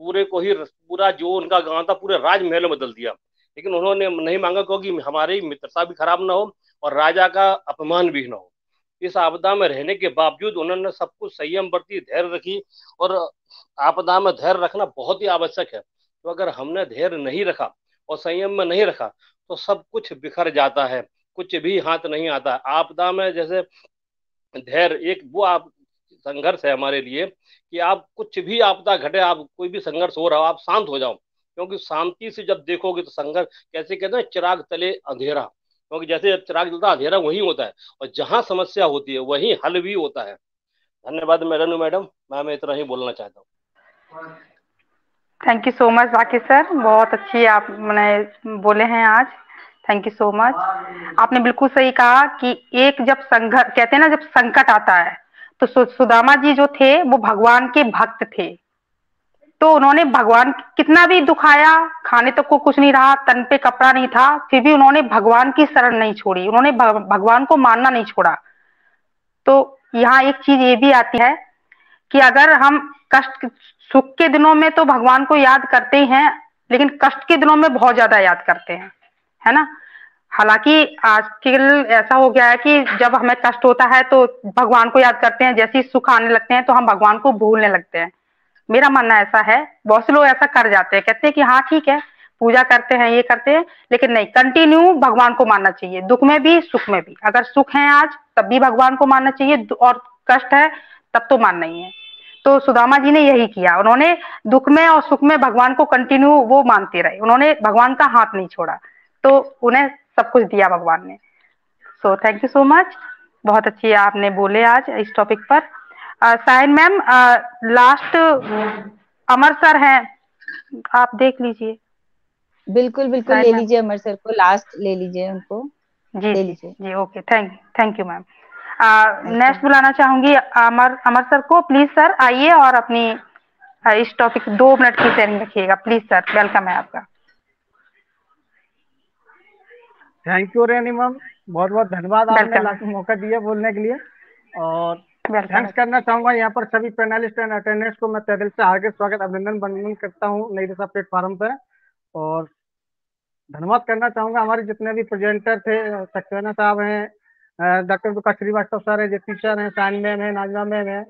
पूरे को ही, पूरा जो उनका गांव था पूरे राजमहल में बदल दिया। लेकिन उन्होंने नहीं मांगा, क्योंकि हमारी मित्रता भी खराब ना हो और राजा का अपमान भी ना हो। इस आपदा में रहने के बावजूद उन्होंने सब कुछ संयम बरती, धैर्य रखी। और आपदा में धैर्य रखना बहुत ही आवश्यक है। तो अगर हमने धैर्य नहीं रखा और संयम में नहीं रखा तो सब कुछ बिखर जाता है, कुछ भी हाथ नहीं आता। आपदा में जैसे धैर्य एक वो आप संघर्ष है हमारे लिए कि आप कुछ भी आपदा घटे, आप कोई भी संघर्ष हो रहा हो, आप शांत हो जाओ, क्योंकि शांति से जब देखोगे तो संघर्ष, कैसे कहते हैं, चिराग तले अंधेरा, क्योंकि जैसे जब चिराग जलता अंधेरा वही होता है, और जहां समस्या होती है वही हल भी होता है। धन्यवाद रेनू मैडम, मैं इतना ही बोलना चाहता हूँ। Thank you so much Zakir sir, बहुत अच्छी आप मैंने बोले हैं आज। Thank you so much. आपने बिल्कुल सही कहा कि एक जब संघर्ष, कहते हैं ना, जब संकट आता है तो सुदामा जी जो थे वो भगवान के भक्त थे। तो उन्होंने भगवान कितना भी दुखाया, खाने तक को कुछ नहीं रहा, तन पे कपड़ा नहीं था, फिर भी उन्होंने भगवान की शरण नहीं छोड़ी, उन्होंने भगवान को मानना नहीं छोड़ा। तो यहाँ एक चीज ये भी आती है कि अगर हम कष्ट, सुख के दिनों में तो भगवान को याद करते ही हैं, लेकिन कष्ट के दिनों में बहुत ज्यादा याद करते हैं, है ना। हालांकि आजकल ऐसा हो गया है कि जब हमें कष्ट होता है तो भगवान को याद करते हैं, जैसे ही सुख आने लगते हैं तो हम भगवान को भूलने लगते हैं। मेरा मानना ऐसा है, बहुत से लोग ऐसा कर जाते हैं, कहते हैं कि हाँ ठीक है, पूजा करते हैं, ये करते हैं, लेकिन नहीं, कंटिन्यू भगवान को मानना चाहिए, दुख में भी सुख में भी। अगर सुख है आज तब भी भगवान को मानना चाहिए, और कष्ट है तब तो मानना ही है। तो सुदामा जी ने यही किया, उन्होंने दुख में और सुख में भगवान को कंटिन्यू वो मानते रहे, उन्होंने भगवान का हाथ नहीं छोड़ा, तो उन्हें सब कुछ दिया भगवान ने। सो थैंक यू सो मच, बहुत अच्छी आपने बोले आज इस टॉपिक पर। साइन मैम, लास्ट अमर सर हैं, आप देख लीजिए। बिल्कुल बिल्कुल, ले लीजिए अमर सर को, लास्ट ले लीजिए उनको, जी ले जी लीजिए। जी, okay, thank you ma'am. Next बुलाना चाहूंगी अमर सर को। प्लीज सर आइए और अपनी इस टॉपिक 2 मिनट की शेयरिंग रखिएगा प्लीज सर, वेलकम है आपका। थैंक यू रेनी मैम, बहुत बहुत धन्यवाद, आपने लास्ट मौका दिया बोलने के लिए। और थैंक्स करना चाहूंगा यहाँ पर सभी पैनलिस्ट एंड अटेंडेंट्स को मैं तहे दिल से हार्दिक स्वागत अभिनंदन वंदन करता हूँ नई दिशा प्लेटफॉर्म पे। और धन्यवाद करना चाहूंगा हमारे जितने भी प्रेजेंटर थे, सक्सेना साहब हैं, डॉक्टर विकास श्रीवास्तव सर है, जेपी सर हैं, साइन मैम है, नाजमा मैम है,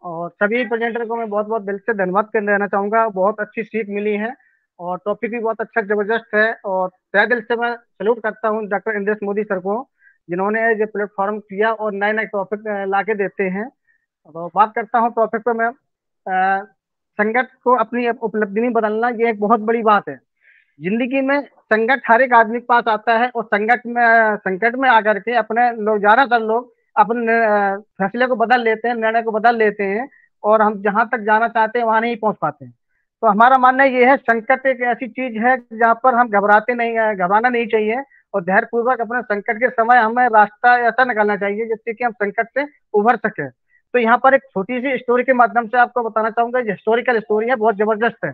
और सभी प्रेजेंटर को मैं बहुत बहुत दिल से धन्यवाद कर देना चाहूंगा। बहुत अच्छी सीख मिली है और टॉपिक भी बहुत अच्छा जबरदस्त है। और तहे दिल से मैं सैल्यूट करता हूँ डॉक्टर इंद्रेश मोदी सर को, जिन्होंने ये प्लेटफॉर्म किया और नए नए टॉपिक ला के देते हैं। तो बात करता हूँ टॉपिक पे मैं, संकट को अपनी उपलब्धि में बदलना, ये एक बहुत बड़ी बात है। जिंदगी में संकट हर एक आदमी के पास आता है, और संकट में आकर के अपने लोग, ज्यादातर लोग अपने फैसले को बदल लेते हैं, निर्णय को बदल लेते हैं, और हम जहां तक जाना चाहते हैं वहां नहीं पहुंच पाते हैं। तो हमारा मानना ये है, संकट एक ऐसी चीज है जहाँ पर हम घबराना नहीं चाहिए, और धैर्य पूर्वक अपने संकट के समय हमें रास्ता ऐसा निकालना चाहिए जिससे कि हम संकट से उभर सके। तो यहाँ पर एक छोटी सी स्टोरी के माध्यम से आपको बताना चाहूंगा, हिस्टोरिकल स्टोरी है, बहुत जबरदस्त है।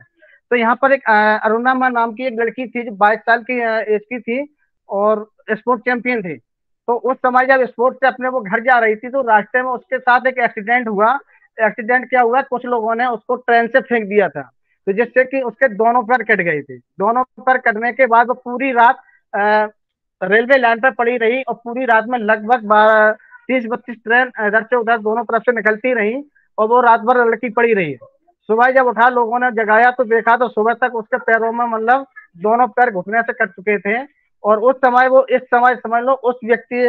तो यहाँ पर एक अरुणा नाम की एक लड़की थी जो 22 साल की एज की थी और स्पोर्ट चैंपियन थी। तो उस समय जब स्पोर्ट से अपने वो घर जा रही थी तो रास्ते में उसके साथ एक एक्सीडेंट हुआ। एक्सीडेंट क्या हुआ, कुछ लोगों ने उसको ट्रेन से फेंक दिया था, तो जिससे कि उसके दोनों पैर कट गए थे। दोनों पैर कटने के बाद वो पूरी रात रेलवे लाइन पर पड़ी रही, और पूरी रात में लगभग 30-32 ट्रेन इधर से उधर दोनों तरफ से निकलती रही, और वो रात भर लड़की पड़ी रही। सुबह जब उठा, लोगों ने जगाया तो देखा तो सुबह तक उसके पैरों में मतलब दोनों पैर घुटने से कट चुके थे। और उस समय वो, इस समय समझ लो उस व्यक्ति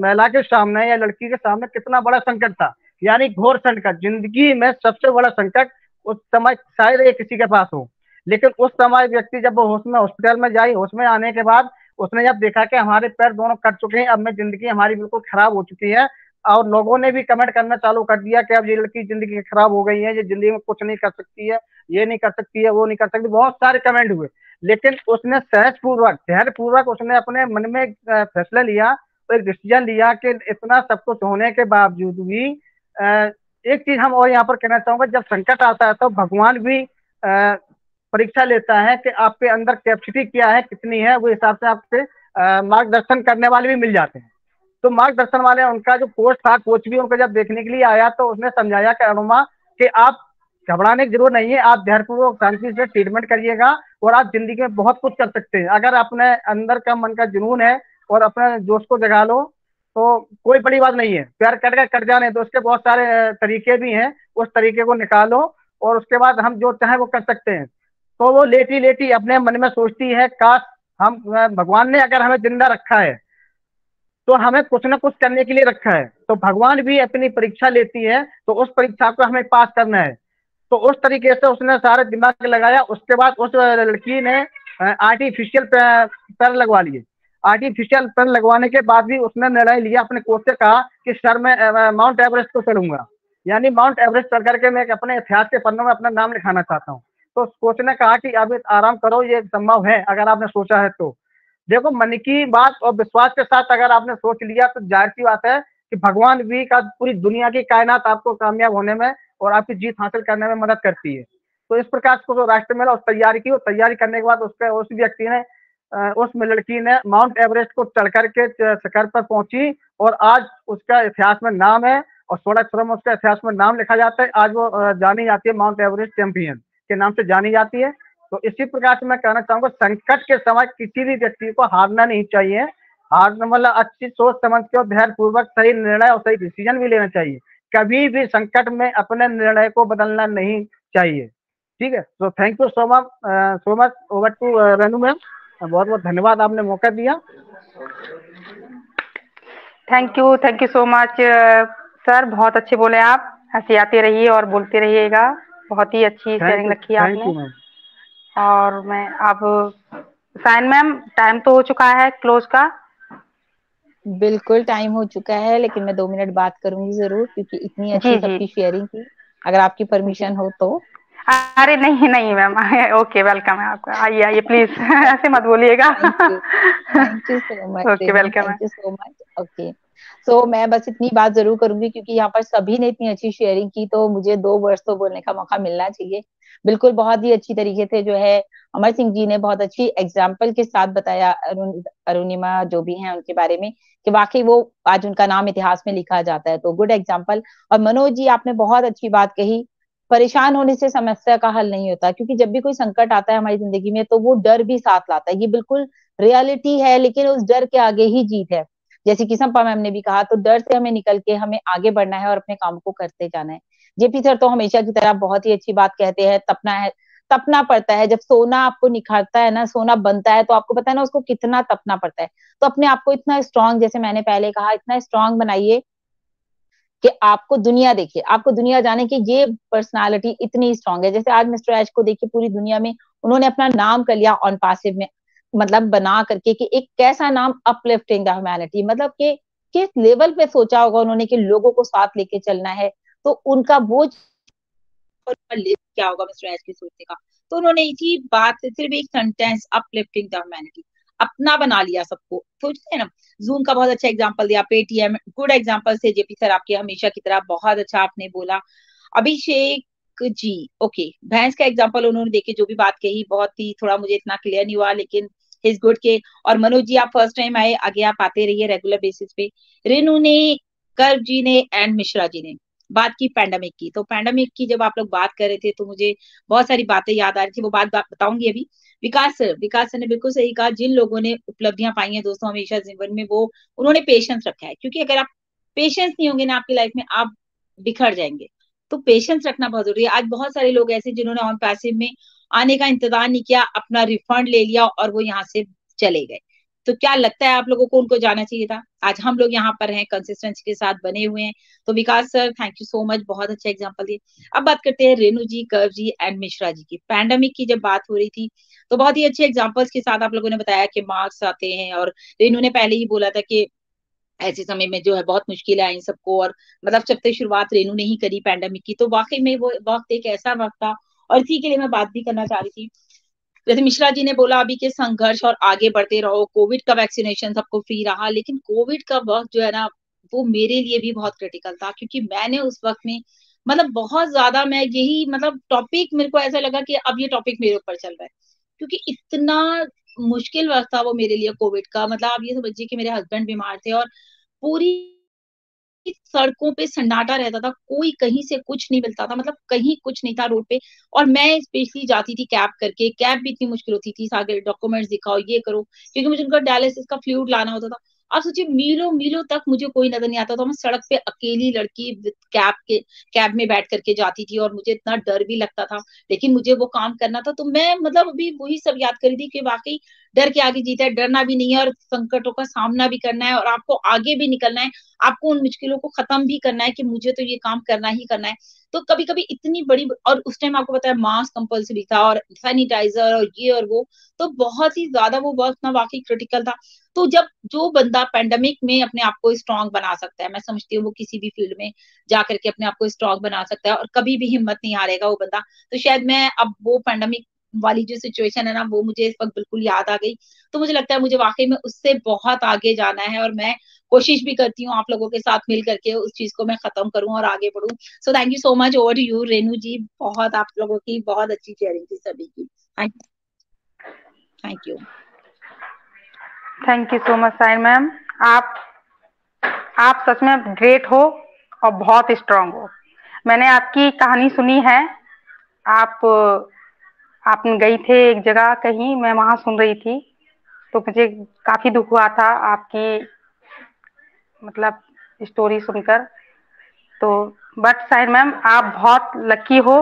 महिला के सामने या लड़की के सामने कितना बड़ा संकट था, यानी घोर संकट, जिंदगी में सबसे बड़ा संकट उस समय शायद ये किसी के पास हो। लेकिन उस समय व्यक्ति जब वो होश में हॉस्पिटल में जाई, होश में आने के बाद उसने जब देखा कि हमारे पैर दोनों कट चुके हैं, अब में जिंदगी हमारी बिल्कुल खराब हो चुकी है, और लोगों ने भी कमेंट करना चालू कर दिया कि अब ये लड़की जिंदगी खराब हो गई है, ये जिंदगी में कुछ नहीं कर सकती है, ये नहीं कर सकती है, वो नहीं कर सकती, बहुत सारे कमेंट हुए। लेकिन उसने सहज पूर्वक, धैर्य पूर्वक उसने अपने मन में फैसला लिया, तो एक डिसीजन लिया कि इतना सब कुछ होने के बावजूद भी एक चीज हम और यहाँ पर कहना चाहूंगा, जब संकट आता है तो भगवान भी परीक्षा लेता है कि आपके अंदर कैपेसिटी क्या है, कितनी है, वो हिसाब से आपसे मार्गदर्शन करने वाले भी मिल जाते हैं। तो मार्गदर्शन वाले, उनका जो कोच था, कोच भी उनको जब देखने के लिए आया तो उसने समझाया कि अनुमा कि आप घबराने की जरूरत नहीं है, आप धैर्यपूर्वक शांति से ट्रीटमेंट करिएगा और आप जिंदगी में बहुत कुछ कर सकते हैं। अगर अपने अंदर का मन का जुनून है और अपने जोश को जगा लो तो कोई बड़ी बात नहीं है, प्यार कट जाने तो उसके बहुत सारे तरीके भी हैं, उस तरीके को निकालो और उसके बाद हम जो चाहे वो कर सकते हैं। तो वो लेटी लेटी अपने मन में सोचती है, काश हम भगवान ने अगर हमें जिंदा रखा है तो हमें कुछ ना कुछ करने के लिए रखा है, तो भगवान भी अपनी परीक्षा लेती है, तो उस परीक्षा को हमें पास करना है। तो उस तरीके से उसने सारा दिमाग लगाया। उसके बाद उस लड़की ने आर्टिफिशियल पैर लगवा लिए। आर्टिफिशियल पैर लगवाने के बाद भी उसने निर्णय लिया, अपने कोच से कहा कि सर मैं माउंट एवरेस्ट को चढ़ूंगा, यानी माउंट एवरेस्ट चढ़ करके मैं अपने इतिहास के पन्नों में अपना नाम लिखाना चाहता हूँ। तो कोच ने कहा कि अभी आराम करो, ये संभव है अगर आपने सोचा है तो। देखो, मन की बात और विश्वास के साथ अगर आपने सोच लिया तो जाहिर सी बात है कि भगवान भी का पूरी दुनिया की कायनात आपको कामयाब होने में और आपकी जीत हासिल करने में मदद करती है। तो इस प्रकार से जो राष्ट्र मेला उस तैयारी की, तैयारी करने के बाद उसके उस व्यक्ति ने उस लड़की ने माउंट एवरेस्ट को चढ़ करके शिखर पर पहुंची और आज उसका इतिहास में नाम है और 16 अक्षरों में उसका इतिहास में नाम लिखा जाता है। आज वो जानी जाती है माउंट एवरेस्ट चैंपियन के नाम से जानी जाती है। तो इसी प्रकार से मैं कहना चाहूंगा, संकट के समय किसी भी व्यक्ति को हारना नहीं चाहिए। हारना मतलब अच्छी सोच समझ के और धैर्य पूर्वक सही निर्णय और सही डिसीजन भी लेना चाहिए। कभी भी संकट में अपने निर्णय को बदलना नहीं चाहिए। ठीक है, तो thank you so much. Over to Renu ma'am. बहुत बहुत धन्यवाद, आपने मौका दिया। Thank you so much sir, बहुत अच्छे बोले आप। हंसी आती रहिए और बोलते रहिएगा। बहुत ही अच्छी शेयरिंग रखी आपने। और मैं अब साइन मैम, टाइम तो हो चुका है क्लोज का। बिल्कुल टाइम हो चुका है, लेकिन मैं 2 मिनट बात करूंगी जरूर, क्योंकि इतनी अच्छी सबकी शेयरिंग की, अगर आपकी परमिशन हो तो। अरे नहीं नहीं मैम, ओके, वेलकम है आपका। आइए आइए प्लीज, ऐसे मत बोलिएगा। Thank you so much. Okay, welcome. Thank you so much. Okay, so मैं बस इतनी बात जरूर करूंगी, क्योंकि यहाँ पर सभी ने इतनी अच्छी शेयरिंग की, तो मुझे 2 वर्ड्स तो बोलने का मौका मिलना चाहिए। बिल्कुल, बहुत ही अच्छी तरीके से जो है अमर सिंह जी ने बहुत अच्छी एग्जाम्पल के साथ बताया अरुणिमा जो भी हैं उनके बारे में, कि वाकई वो आज उनका नाम इतिहास में लिखा जाता है। तो गुड एग्जाम्पल। और मनोज जी, आपने बहुत अच्छी बात कही, परेशान होने से समस्या का हल नहीं होता, क्योंकि जब भी कोई संकट आता है हमारी जिंदगी में तो वो डर भी साथ लाता है। ये बिल्कुल रियलिटी है, लेकिन उस डर के आगे ही जीत है। जैसे कि संपा मैम ने भी कहा, तो डर से हमें निकल के हमें आगे बढ़ना है और अपने काम को करते जाना है। जेपी सर तो हमेशा की तरह बहुत ही अच्छी बात कहते हैं, तपना पड़ता है। जब सोना आपको निखारता है ना, सोना बनता है, तो आपको पता है ना उसको कितना तपना पड़ता है। तो अपने आप को इतना स्ट्रांग, जैसे मैंने पहले कहा, इतना स्ट्रांग बनाइए कि आपको दुनिया देखिए, आपको दुनिया जाने की ये पर्सनालिटी इतनी स्ट्रांग है। जैसे आज मिस्टर एच को देखिए, पूरी दुनिया में उन्होंने अपना नाम कर लिया ऑन पासिव में, मतलब बना करके कि एक कैसा नाम, अपलिफ्टिंग द ह्यूमैनिटी, मतलब कि किस लेवल पे सोचा होगा उन्होंने कि लोगों को साथ लेके चलना है। तो उनका वो क्या होगा मिस्टर एच के सोचने का। तो उन्होंने इसी बात से सिर्फ एक सेंटेंस, अपलिफ्टिंग द ह्यूमैनिटी, अपना बना लिया सबको। सोचते हैं ना, जूम का बहुत अच्छा एग्जांपल दिया, पेटीएम गुड एग्जांपल से जेपी सर आपके हमेशा की तरह बहुत अच्छा आपने बोला। अभिषेक जी, ओके, भैंस का एग्जांपल उन्होंने देखे, जो भी बात कही बहुत ही, थोड़ा मुझे इतना क्लियर नहीं हुआ, लेकिन हिज गुड के। और मनोज जी, आप फर्स्ट टाइम आए, आगे आप आते रहिए रेगुलर बेसिस पे। रेनू ने, कर्व जी ने एंड मिश्रा जी ने बात की पैंडेमिक की। तो पैंडेमिक की जब आप लोग बात कर रहे थे तो मुझे बहुत सारी बातें याद आ रही थी, वो बात बताऊंगी अभी। विकास सर ने बिल्कुल सही कहा, जिन लोगों ने उपलब्धियां पाई हैं दोस्तों हमेशा जीवन में, वो उन्होंने पेशेंस रखा है। क्योंकि अगर आप पेशेंस नहीं होंगे ना आपकी लाइफ में, आप बिखर जाएंगे। तो पेशेंस रखना बहुत जरूरी है। आज बहुत सारे लोग ऐसे जिन्होंने ऑन पैसिव में आने का इंतजार नहीं किया, अपना रिफंड ले लिया और वो यहाँ से चले गए। तो क्या लगता है आप लोगों को उनको जाना चाहिए था? आज हम लोग यहाँ पर हैं, कंसिस्टेंसी के साथ बने हुए हैं। तो Vikas sir, thank you so much, बहुत अच्छा एग्जांपल दिए। अब बात करते हैं रेनू जी, कर्व जी एंड मिश्रा जी की। पैंडेमिक की जब बात हो रही थी तो बहुत ही अच्छे एग्जांपल्स के साथ आप लोगों ने बताया कि मार्क्स आते हैं, और रेनू ने पहले ही बोला था कि ऐसे समय में जो है बहुत मुश्किल आई सबको, और मतलब जब तक शुरुआत रेनू ने ही करी पैंडेमिक की, तो वाकई में वो वक्त एक ऐसा वक्त था। और इसी के लिए मैं बात भी करना चाह रही थी, जैसे मिश्रा जी ने बोला अभी के संघर्ष और आगे बढ़ते रहो। कोविड का वैक्सीनेशन सबको फ्री रहा, लेकिन कोविड का वक्त जो है ना, वो मेरे लिए भी बहुत क्रिटिकल था, क्योंकि मैंने उस वक्त में मतलब बहुत ज्यादा, मैं यही मतलब टॉपिक, मेरे को ऐसा लगा कि अब ये टॉपिक मेरे ऊपर चल रहा है, क्योंकि इतना मुश्किल वक्त था वो मेरे लिए कोविड का। मतलब आप ये समझिए कि मेरे हस्बैंड बीमार थे और पूरी सड़कों पे सन्नाटा रहता था, कोई कहीं से कुछ नहीं मिलता था, मतलब कहीं कुछ नहीं था रोड पे। और मैं स्पेशली जाती थी कैब करके, कैब भी इतनी मुश्किल होती थी, सारे डॉक्यूमेंट्स दिखाओ, ये करो, क्योंकि मुझे उनका डायलिसिस का फ्लूइड लाना होता था। आप सोचिए मीलों मीलों तक मुझे कोई नजर नहीं आता था। मैं सड़क पे अकेली लड़की कैब में बैठ करके जाती थी और मुझे इतना डर भी लगता था, लेकिन मुझे वो काम करना था। तो मैं मतलब अभी वही सब याद कर रही थी कि वाकई डर के आगे जीता है, डरना भी नहीं है और संकटों का सामना भी करना है और आपको आगे भी निकलना है, आपको उन मुश्किलों को खत्म भी करना है कि मुझे तो ये काम करना ही करना है। तो कभी कभी इतनी बड़ी, और उस टाइम आपको पता है मास्क कंपल्सरी था और सैनिटाइजर और ये और वो, तो बहुत ही ज्यादा वो वक्त ना वाकई क्रिटिकल था। तो जब जो बंदा पेंडेमिक में अपने आप को स्ट्रांग बना सकता है, मैं समझती हूँ वो किसी भी फील्ड में जाकर के अपने आप को स्ट्रांग बना सकता है और कभी भी हिम्मत नहीं हारेगा वो बंदा। तो शायद मैं अब वो पेंडेमिक वाली जो सिचुएशन है ना, वो मुझे इस वक्त बिल्कुल याद आ गई। तो मुझे लगता है मुझे वाकई में उससे बहुत आगे जाना है और मैं कोशिश भी करती हूँ आप लोगों के साथ मिल करके उस चीज को मैं खत्म करूं और आगे बढ़ूं। So thank you so much. Over to you Renu ji. बहुत आप लोगों की बहुत अच्छी शेयरिंग थी सभी की। Thank you. Thank you so much Sain ma'am. आप सच में ग्रेट हो और बहुत स्ट्रांग हो। मैंने आपकी कहानी सुनी है। आप गई थे एक जगह कहीं, मैं वहां सुन रही थी, तो मुझे काफी दुख हुआ था आपकी मतलब स्टोरी सुनकर। तो बट साइन मैम आप बहुत लकी हो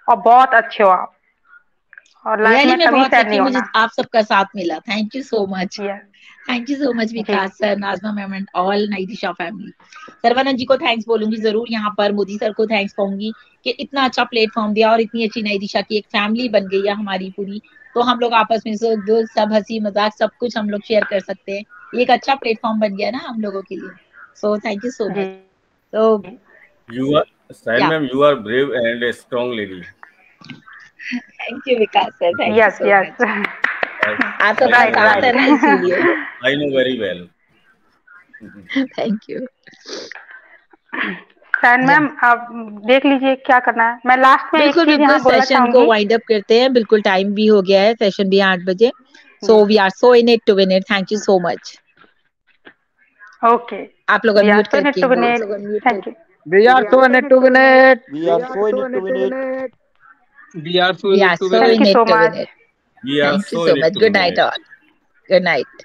और बहुत अच्छे हो आप, और लाइफ में कभी सैड नहीं होना। मुझे आप सबका साथ मिला। Thank you so much. Thank you so much Vikas sir, Najma ma'am and all नई दिशा फैमिली। सर्वानंद जी को थैंक्स बोलूंगी जरूर, यहाँ पर मोदी सर को थैंक्स कहूंगी कि इतना अच्छा प्लेटफॉर्म दिया और इतनी अच्छी नई दिशा की एक फैमिली बन गई है हमारी पूरी। तो हम लोग आपस में सब हंसी मजाक सब कुछ हम लोग शेयर कर सकते हैं। ये एक अच्छा प्लेटफॉर्म बन गया ना हम लोगों के लिए। So thank you so much. तो you are Sain ma'am, you are brave and a strong lady. Thank you Vikas sir, thank you so much. आप सबका साथ है ना इसीलिए। I know very well. Thank you. Sain ma'am आप देख लीजिए क्या करना है। मैं लास्ट में बिल्कुल एक चीज यहाँ बोलना सेशन को वाइंड अप करते हैं। बिल्कुल टाइम भी हो गया है, सेशन भी 8 बजे। So we are so in it to win it. Thank you so much. Okay, आप लोग अनम्यूट करके thank you. We are so in it to win it. We are so in it to win it. We are so in it to win it. Thank you so much. We are Thank you so much. Good night all. Good night.